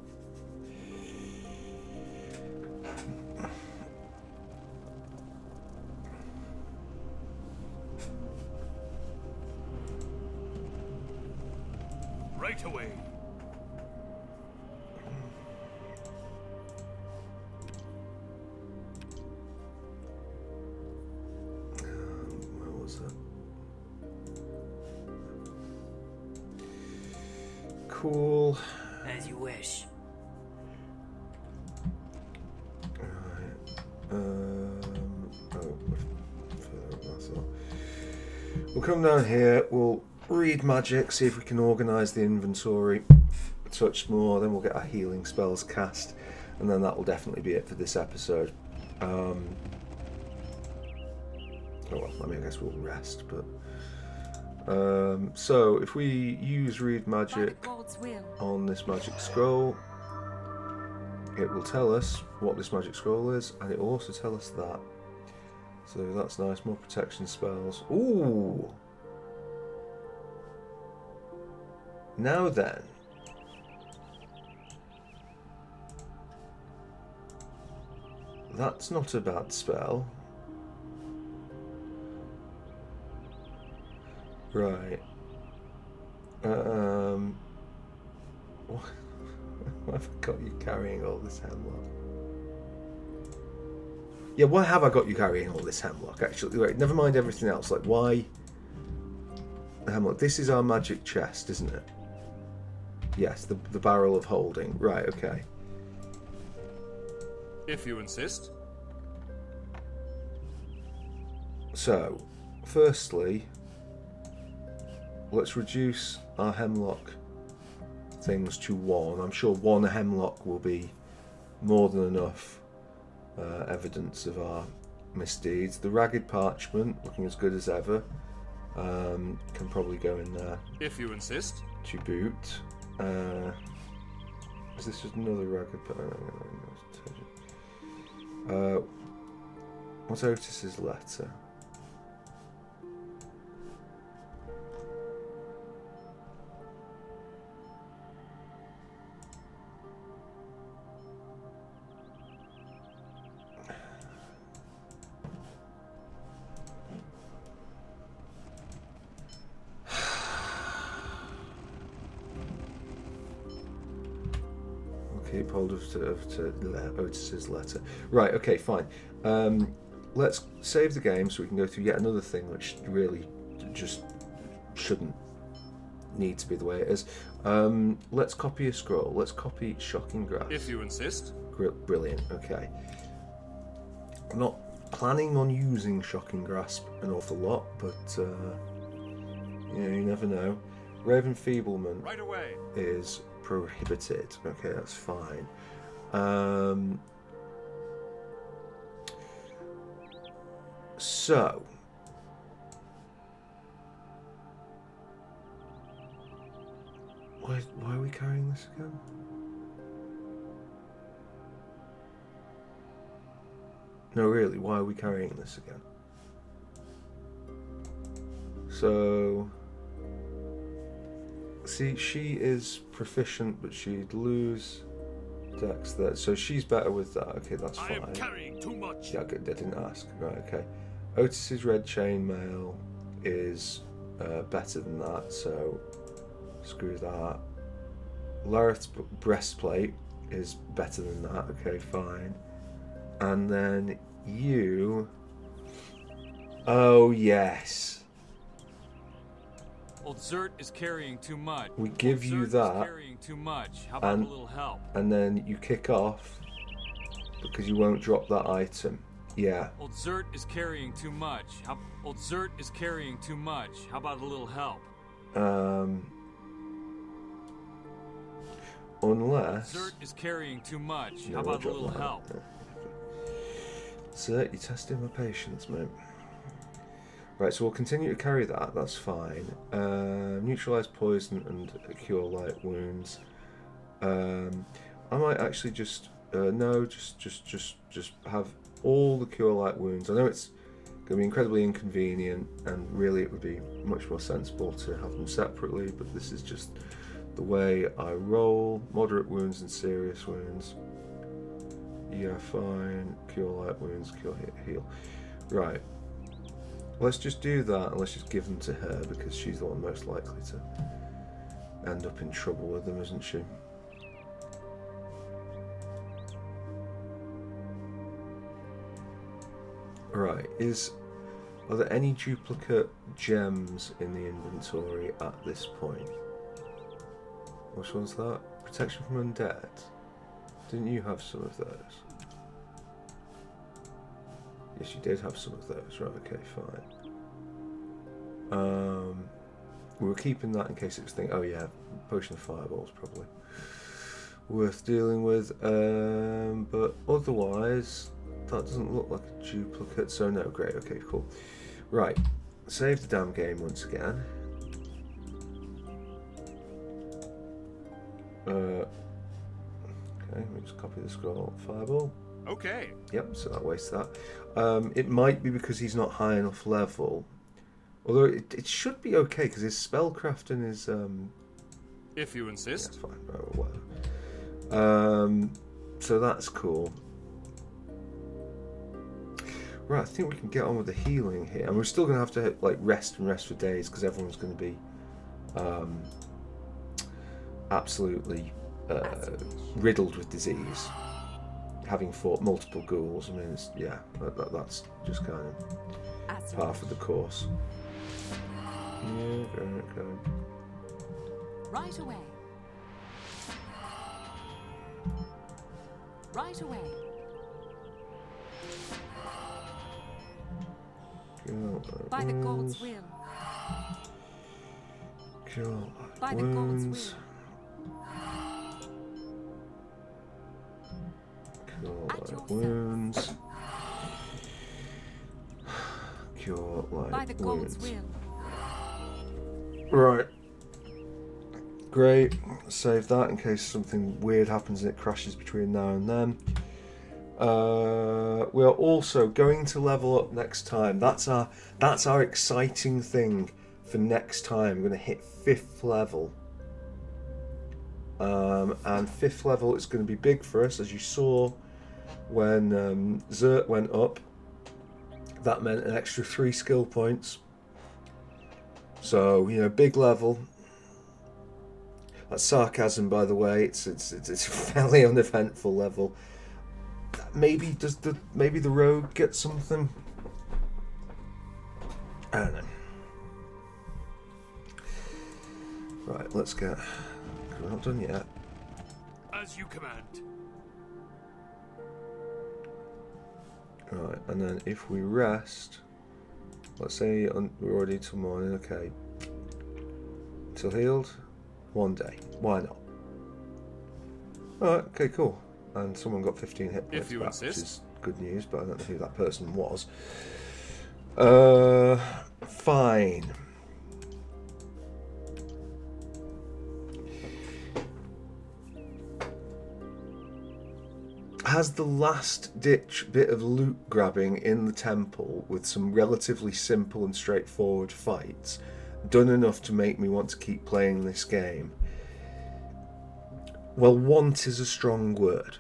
Right away. Where was that? Cool. As you wish. Alright. Further up, that's all. We'll come down here, we'll read magic, see if we can organise the inventory a touch more, then we'll get our healing spells cast, and then that will definitely be it for this episode. Oh well, I mean, I guess we'll rest, but so if we use read By the magic God's will. on this magic scroll, it will tell us what this magic scroll is, and it will also tell us that. So that's nice, more protection spells. Ooh! Now then. That's not a bad spell. Right. Why have I got you carrying all this hemlock? Yeah, why have I got you carrying all this hemlock, actually? Right, never mind everything else. Like, why the hemlock? This is our magic chest, isn't it? Yes, the barrel of holding. Right, okay. If you insist. So, firstly, let's reduce our hemlock things to 1. I'm sure 1 hemlock will be more than enough evidence of our misdeeds. The ragged parchment, looking as good as ever, can probably go in there. If you insist. To boot. Is this just another ragged parchment? What's Otis's letter? Keep hold of Otis's letter. Right, okay, fine. Let's save the game so we can go through yet another thing which really just shouldn't need to be the way it is. Let's copy a scroll. Let's copy Shocking Grasp. If you insist. Brilliant, okay. I'm not planning on using Shocking Grasp an awful lot, but you never know. Raven Feeblement Right away. is prohibited. Okay, that's fine. So Why are we carrying this again? No, really, why are we carrying this again? So, see, she is proficient, but she'd lose dex there. So she's better with that. Okay, that's fine. I am carrying too much. Yeah, good. I didn't ask. Right, okay. Otis's red chainmail is better than that, so screw that. Lareth's breastplate is better than that. Okay, fine. And then you... Oh, yes. Old Zert is carrying too much. We give you Old Zert that. Is carrying too much. How about a little help? And then you kick off because you won't drop that item. Yeah. Old Zert is carrying too much. Old Zert is carrying too much. How about a little help? Unless... Zert is carrying too much. No, How about a drop little that. help? Zert, you're testing my patience, mate. Right, so we'll continue to carry that. That's fine. Neutralize poison and cure light wounds. I might actually just just have all the cure light wounds. I know it's going to be incredibly inconvenient, and really it would be much more sensible to have them separately. But this is just the way I roll. Moderate wounds and serious wounds. Yeah, fine. Cure light wounds. Cure heal. Right. Let's just do that, and let's just give them to her, because she's the one most likely to end up in trouble with them, isn't she? Right, are there any duplicate gems in the inventory at this point? Which one's that? Protection from undead? Didn't you have some of those? Yes, you did have some of those. Right, okay, fine. We were keeping that in case it was thing. Oh yeah, potion of fireball's probably worth dealing with. But otherwise, that doesn't look like a duplicate. So no, great. Okay, cool. Right, save the damn game once again. Okay, let me just copy the scroll. Fireball. Okay. Yep, so that wastes that. It might be because he's not high enough level. Although it should be okay, because his spellcrafting is... If you insist. Yeah, fine. Oh, whatever. So that's cool. Right, I think we can get on with the healing here. And we're still going to have to like rest for days, because everyone's going to be absolutely riddled with disease. Having fought multiple ghouls, I mean, it's, yeah, that's just kind of half of the course. Yeah, go. Right away. Right away. By the gold's will. Kill By the gold's wounds. Cure light wounds. Cure light By the gold's will. Right. Great. Save that in case something weird happens and it crashes between now and then. We are also going to level up next time. That's our exciting thing for next time. We're going to hit 5th level. And 5th level is going to be big for us, as you saw when Zert went up. That meant an extra 3 skill points. So, you know, big level. That's sarcasm, by the way. It's a fairly uneventful level. Maybe the rogue get something? I don't know. Right, let's get. We're not done yet. As you command. Right, and then if we rest, let's say we're already till morning. Okay. Till healed, 1 day. Why not? Alright, okay, cool. And someone got 15 hit points If you back, insist. which is good news, but I don't know who that person was. Fine. has the last ditch bit of loot grabbing in the temple with some relatively simple and straightforward fights done enough to make me want to keep playing this game? Well, want is a strong word.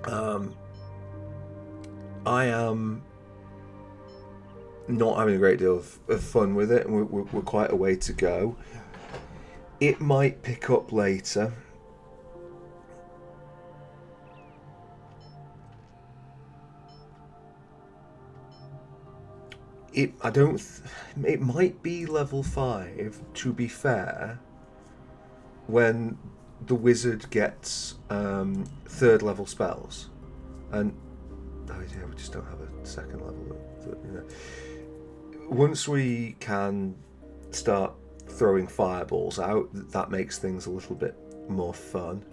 I am not having a great deal of fun with it, and we're quite a way to go. It might pick up later. It might be level 5, to be fair, when the wizard gets 3rd level spells. And oh yeah, we just don't have a 2nd level. Once we can start throwing fireballs out, that makes things a little bit more fun.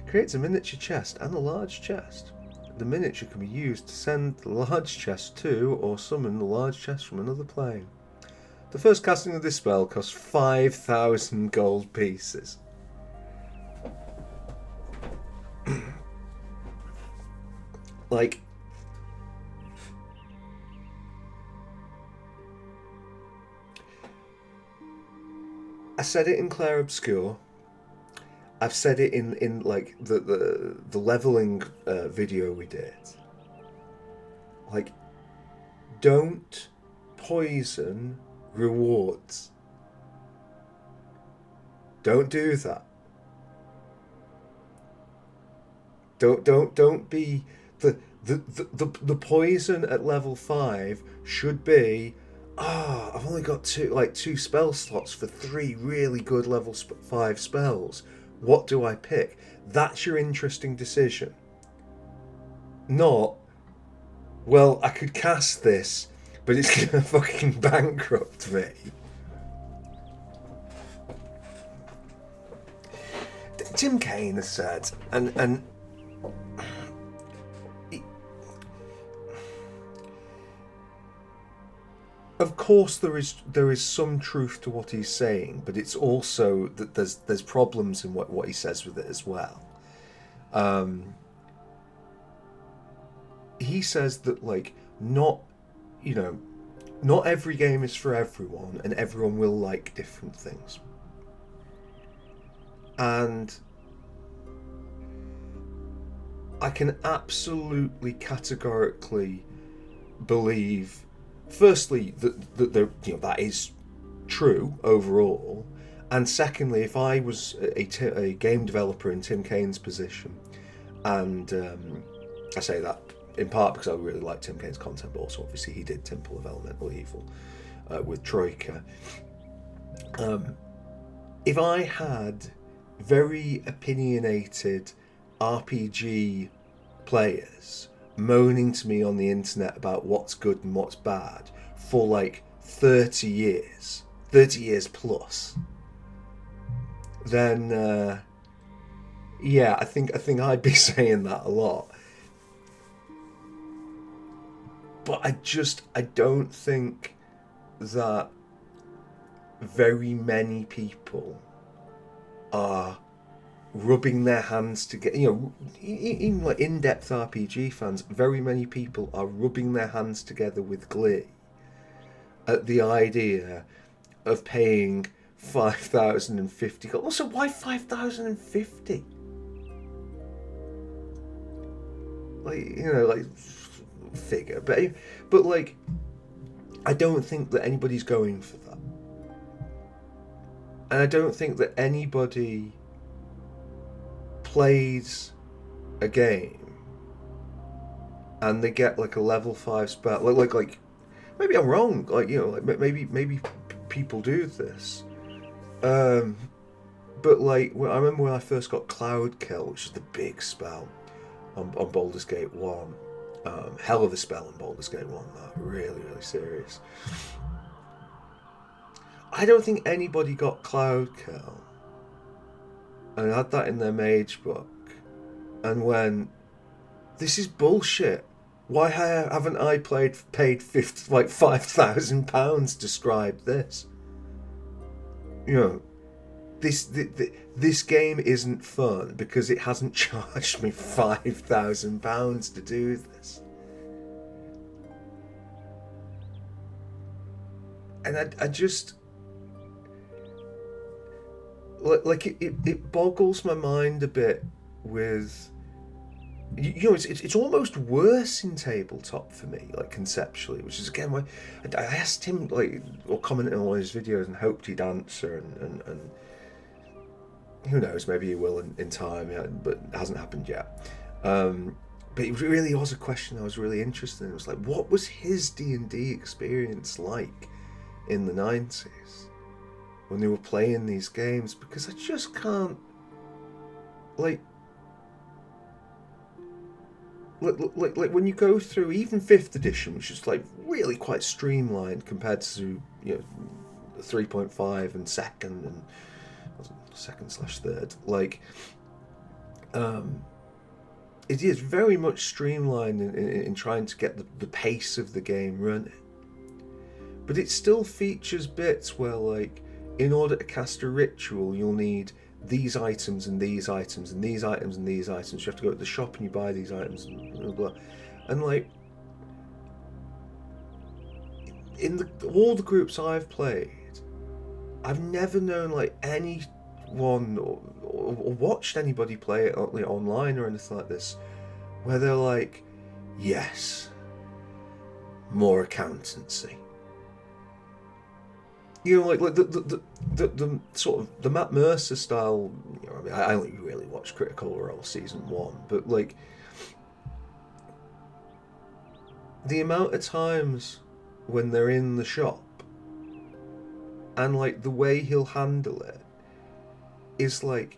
Creates a miniature chest and a large chest. The miniature can be used to send the large chest to or summon the large chest from another plane. The first casting of this spell costs 5,000 gold pieces. Like, I said it in Clair Obscure. I've said it in like the leveling video we did. Like, don't poison rewards. Don't do that. Don't be the poison at level 5 should be, I've only got two spell slots for 3 really good level 5 spells. What do I pick? That's your interesting decision. Not, well, I could cast this, but it's gonna fucking bankrupt me. Tim Kaine has said, and of course there is some truth to what he's saying, but it's also that there's problems in what he says with it as well. He says that, like, not every game is for everyone, and everyone will like different things. And I can absolutely categorically believe, firstly, that that is true overall, and secondly, if I was a game developer in Tim Kaine's position, and I say that in part because I really like Tim Kaine's content, but also obviously he did Temple of Elemental Evil with Troika. If I had very opinionated RPG players moaning to me on the internet about what's good and what's bad for like 30 years plus, then yeah, I think I'd be saying that a lot. But I don't think that very many people are rubbing their hands together. Even like in-depth RPG fans, very many people are rubbing their hands together with glee at the idea of paying 5,050 gold. Also, why 5,050? Like, figure, but like, I don't think that anybody's going for that, and I don't think that anybody plays a game and they get like a level 5 spell. Like maybe I'm wrong. Maybe people do this. But like, I remember when I first got Cloud Kill, which is the big spell on Baldur's Gate 1. Hell of a spell on Baldur's Gate 1. Really, really serious. I don't think anybody got Cloud Kill and had that in their mage book and went, this is bullshit. Why haven't I paid £5,000 to scribe this? You know, this game isn't fun because it hasn't charged me £5,000 to do this. And I just like it boggles my mind a bit with, you know, it's almost worse in tabletop for me, like conceptually, which is again why I asked him, like, or commented on his videos and hoped he'd answer, and who knows, maybe he will in time, yeah, but it hasn't happened yet. But it really was a question I was really interested in. It was like, what was his D&D experience like in the 90s when they were playing these games? Because I just can't, like when you go through even 5th edition, which is like really quite streamlined compared to, you know, 3.5 and 2nd and 2nd/3, like it is very much streamlined in trying to get the pace of the game running. But it still features bits where, like, in order to cast a ritual, you'll need these items and these items and these items and these items. You have to go to the shop and you buy these items and blah, blah. And like, in all the groups I've played, I've never known like anyone or watched anybody play it online or anything like this where they're like, yes, more accountancy. You know, like the sort of the Matt Mercer style. You know, I mean, I only really watched Critical Role season 1, but like the amount of times when they're in the shop and like the way he'll handle it is like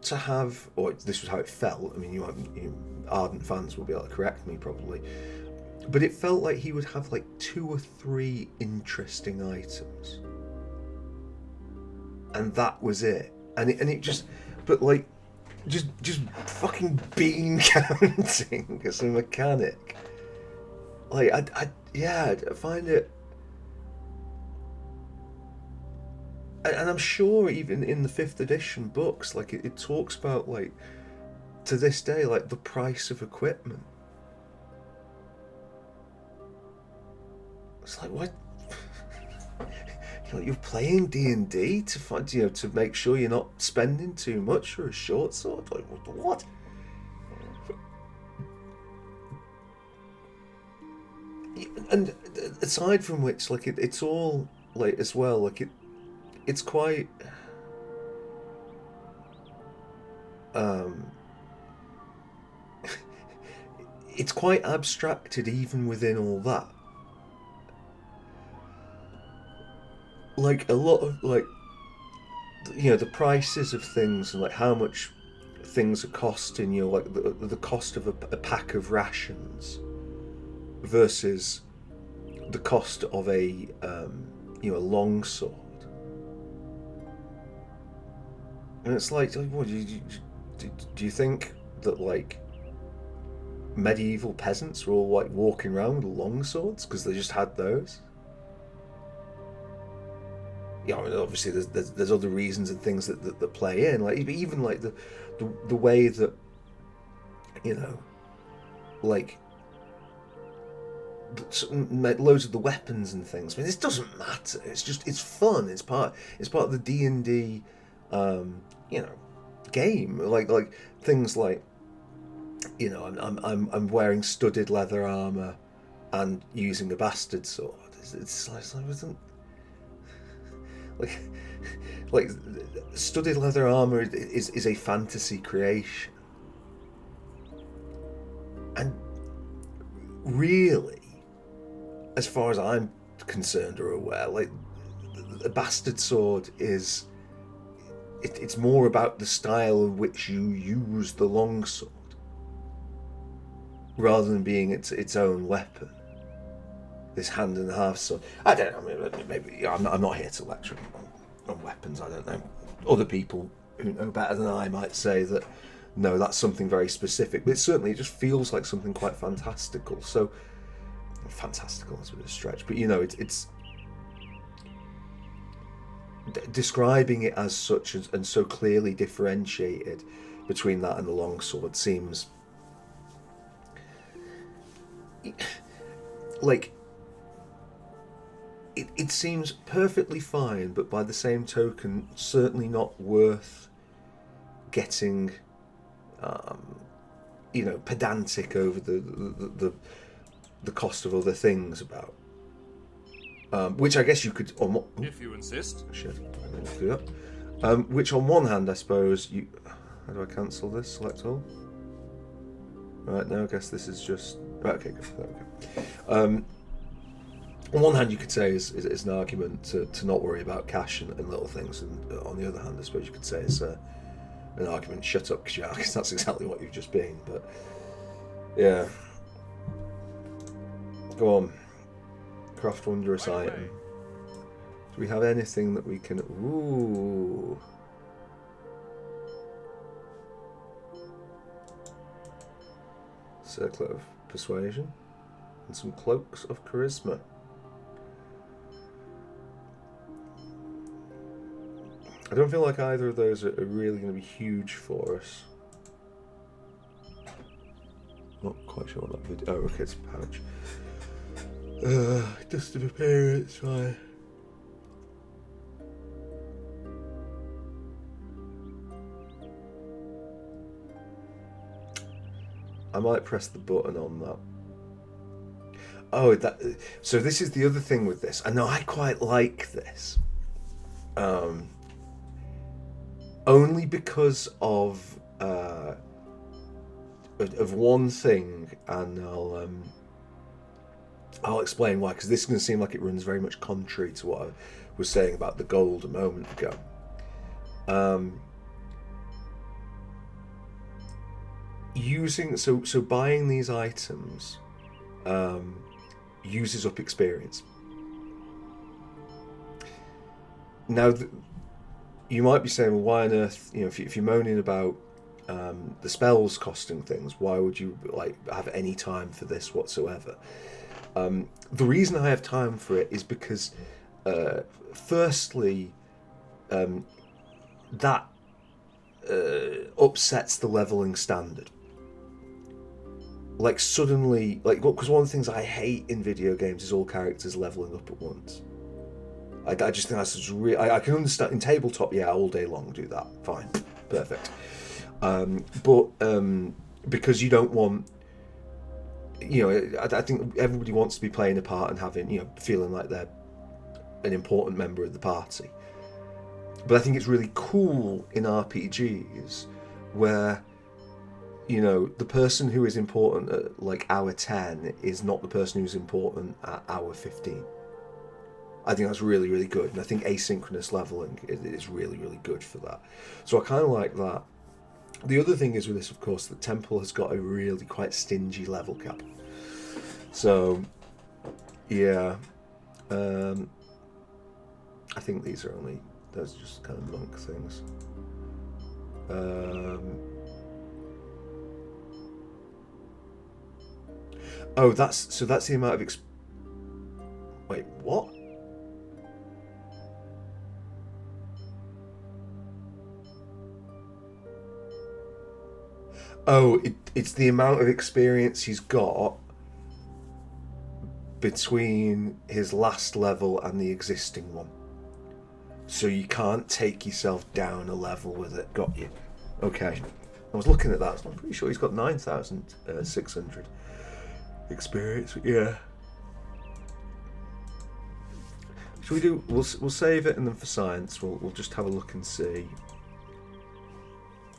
to have, or this was how it felt. I mean, you ardent fans will be able to correct me probably. But it felt like he would have like 2 or 3 interesting items, and that was it. And it just, but like, just fucking bean counting as a mechanic. Like I find it, and I'm sure even in the 5th edition books, like it talks about, like, to this day, like the price of equipment. It's like, what? You're playing D&D to find, you know, to make sure you're not spending too much for a short sword. Like, what? And aside from which, like, it's all like as well, like it's quite it's quite abstracted even within all that. Like a lot of, like, you know, the prices of things and like how much things are costing, you know, like the cost of a pack of rations versus the cost of a you know, a longsword. And it's like, what do you think that like medieval peasants were all like walking around with longswords because they just had those? Yeah, I mean, obviously there's other reasons and things that play in, like even like the way that, you know, like loads of the weapons and things. I mean, this doesn't matter. It's just, it's fun. It's part of the D&D, you know, game. Like things like, you know, I'm wearing studded leather armor and using a bastard sword. It's like studded leather armor is a fantasy creation, and really, as far as I'm concerned or aware, like a bastard sword is, it's more about the style in which you use the longsword rather than being its own weapon. This hand and a half sword. I don't know. Maybe I'm not here to lecture on weapons. I don't know. Other people who know better than I might say that no, that's something very specific. But it just feels like something quite fantastical. So, fantastical is a bit of a stretch, but you know, it's describing it as such and so clearly differentiated between that and the longsword seems like it seems perfectly fine, but by the same token, certainly not worth getting, pedantic over the cost of other things about. Which I guess you could, if you insist. Shit, I meant to do that. Which on one hand, I suppose you. How do I cancel this? Select all. Right, now I guess this is just. Right, okay, good. Okay. On one hand, you could say is an argument to not worry about cash and little things, and on the other hand, I suppose you could say it's an argument, shut up, because that's exactly what you've just been. But yeah, go on, craft wondrous item. Do we have anything that we can? Ooh. Circlet of persuasion and some cloaks of charisma. I don't feel like either of those are really going to be huge for us. Not quite sure what that video. Oh, okay, it's a pouch. Dust of appearance, right. I might press the button on that. Oh, so this is the other thing with this. I know I quite like this. Only because of one thing, and I'll explain why, because this is going to seem like it runs very much contrary to what I was saying about the gold a moment ago. Buying these items uses up experience. Now, you might be saying, well, why on earth, if you're moaning about the spells costing things, why would you have any time for this whatsoever? The reason I have time for it is because, firstly, that upsets the leveling standard. Suddenly, because one of the things I hate in video games is all characters leveling up at once. I just think that's just I can understand in tabletop, yeah, all day long do that, fine, perfect. But because you don't want, I think everybody wants to be playing a part and having, feeling like they're an important member of the party. But I think it's really cool in RPGs where, the person who is important at hour 10 is not the person who's important at hour 15. I think that's really, really good. And I think asynchronous leveling is really, really good for that. So I kind of like that. The other thing is with this, of course, that Temple has got a really quite stingy level cap. So, yeah. I think these are those are just kind of monk things. Oh, that's the amount of wait, what? Oh, it's the amount of experience he's got between his last level and the existing one. So you can't take yourself down a level with it. Got you. Okay. I was looking at that, so I'm pretty sure he's got 9,600 experience. Yeah. Shall we do? We'll save it, and then for science, we'll just have a look and see.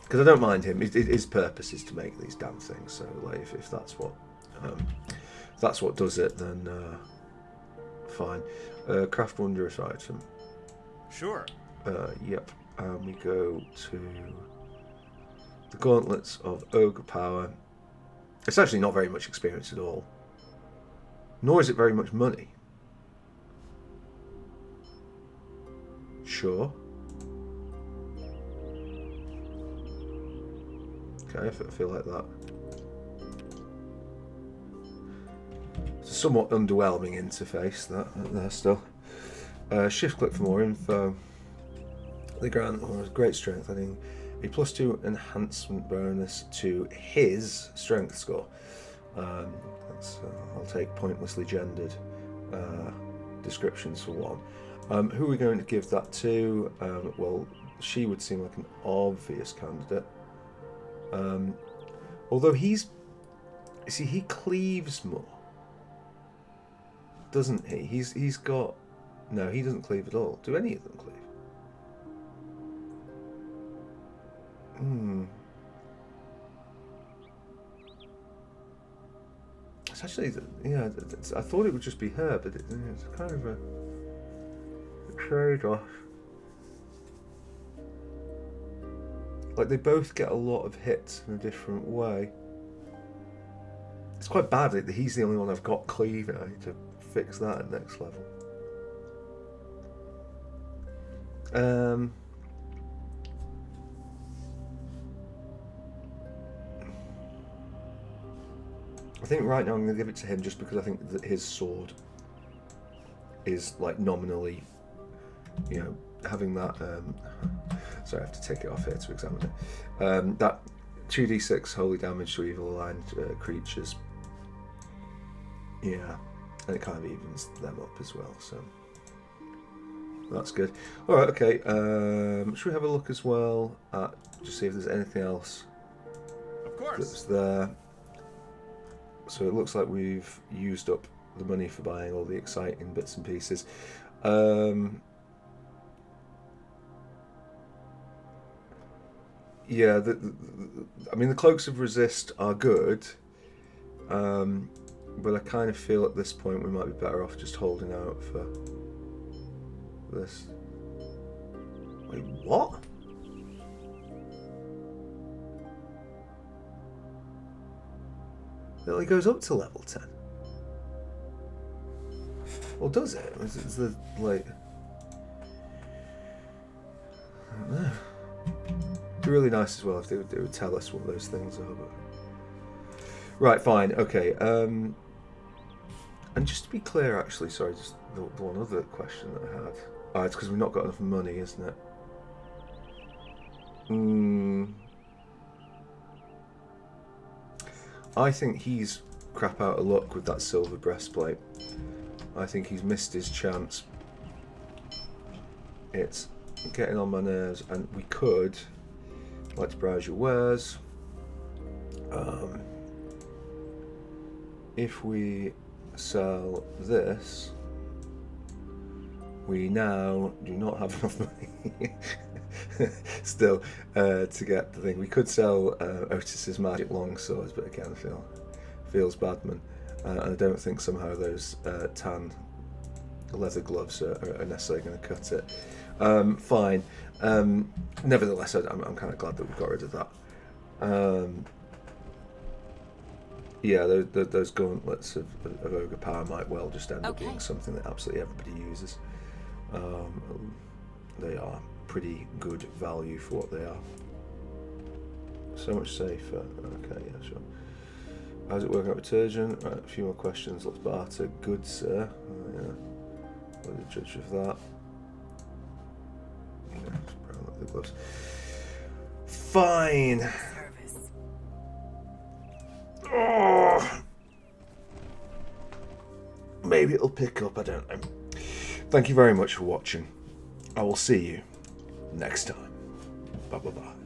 Because I don't mind him. His purpose is to make these damn things. So, if that's what does it, then fine. Craft wondrous item. Sure. Yep. And we go to the gauntlets of ogre power. It's actually not very much experience at all. Nor is it very much money. Sure. okay, I feel like that. It's a somewhat underwhelming interface, that there still. Shift click for more info. They grant great strength, adding a +2 enhancement bonus to his strength score. I'll take pointlessly gendered descriptions for one. Who are we going to give that to? Well, she would seem like an obvious candidate. Although he cleaves more, doesn't he? He's got no, he doesn't cleave at all. Do any of them cleave? It's actually, yeah. I thought it would just be her, but it's kind of a trade-off. Like, they both get a lot of hits in a different way. It's quite bad that he's the only one I've got cleaving. I need to fix that at next level. I think right now I'm going to give it to him just because I think that his sword is, like, nominally, you know, having that. Sorry, I have to take it off here to examine it. That 2d6 holy damage to evil aligned creatures. Yeah, and it kind of evens them up as well, so that's good. Alright, okay. Should we have a look as well at just see if there's anything else that's there? So it looks like we've used up the money for buying all the exciting bits and pieces. Yeah, I mean, the Cloaks of Resist are good, but I kind of feel at this point we might be better off just holding out for this. Wait, what? It only goes up to level 10. Or does it? Is the, like... I don't know. It'd be really nice as well if they would tell us what those things are. But... Right, fine, okay. And just to be clear, actually, sorry, just the one other question that I had. Oh, it's because we've not got enough money, isn't it? I think he's crap out of luck with that silver breastplate. I think he's missed his chance. It's getting on my nerves, and we could, like to browse your wares. If we sell this, we now do not have enough money still to get the thing. We could sell Otis's magic longswords, but again, feels badman. And I don't think somehow those tan leather gloves are necessarily going to cut it. Fine. Nevertheless, I'm kind of glad that we got rid of that. Yeah, those gauntlets of ogre power might well just end up being something that absolutely everybody uses. They are pretty good value for what they are. So much safer. Okay, yeah, sure. How's it working out with Turgeon? Right, a few more questions. Let's barter. Good, sir. Yeah. What the judge of that? Yeah, brown leather gloves. Fine. Oh. Maybe it'll pick up, I don't know. Thank you very much for watching. I will see you next time. Bye bye bye.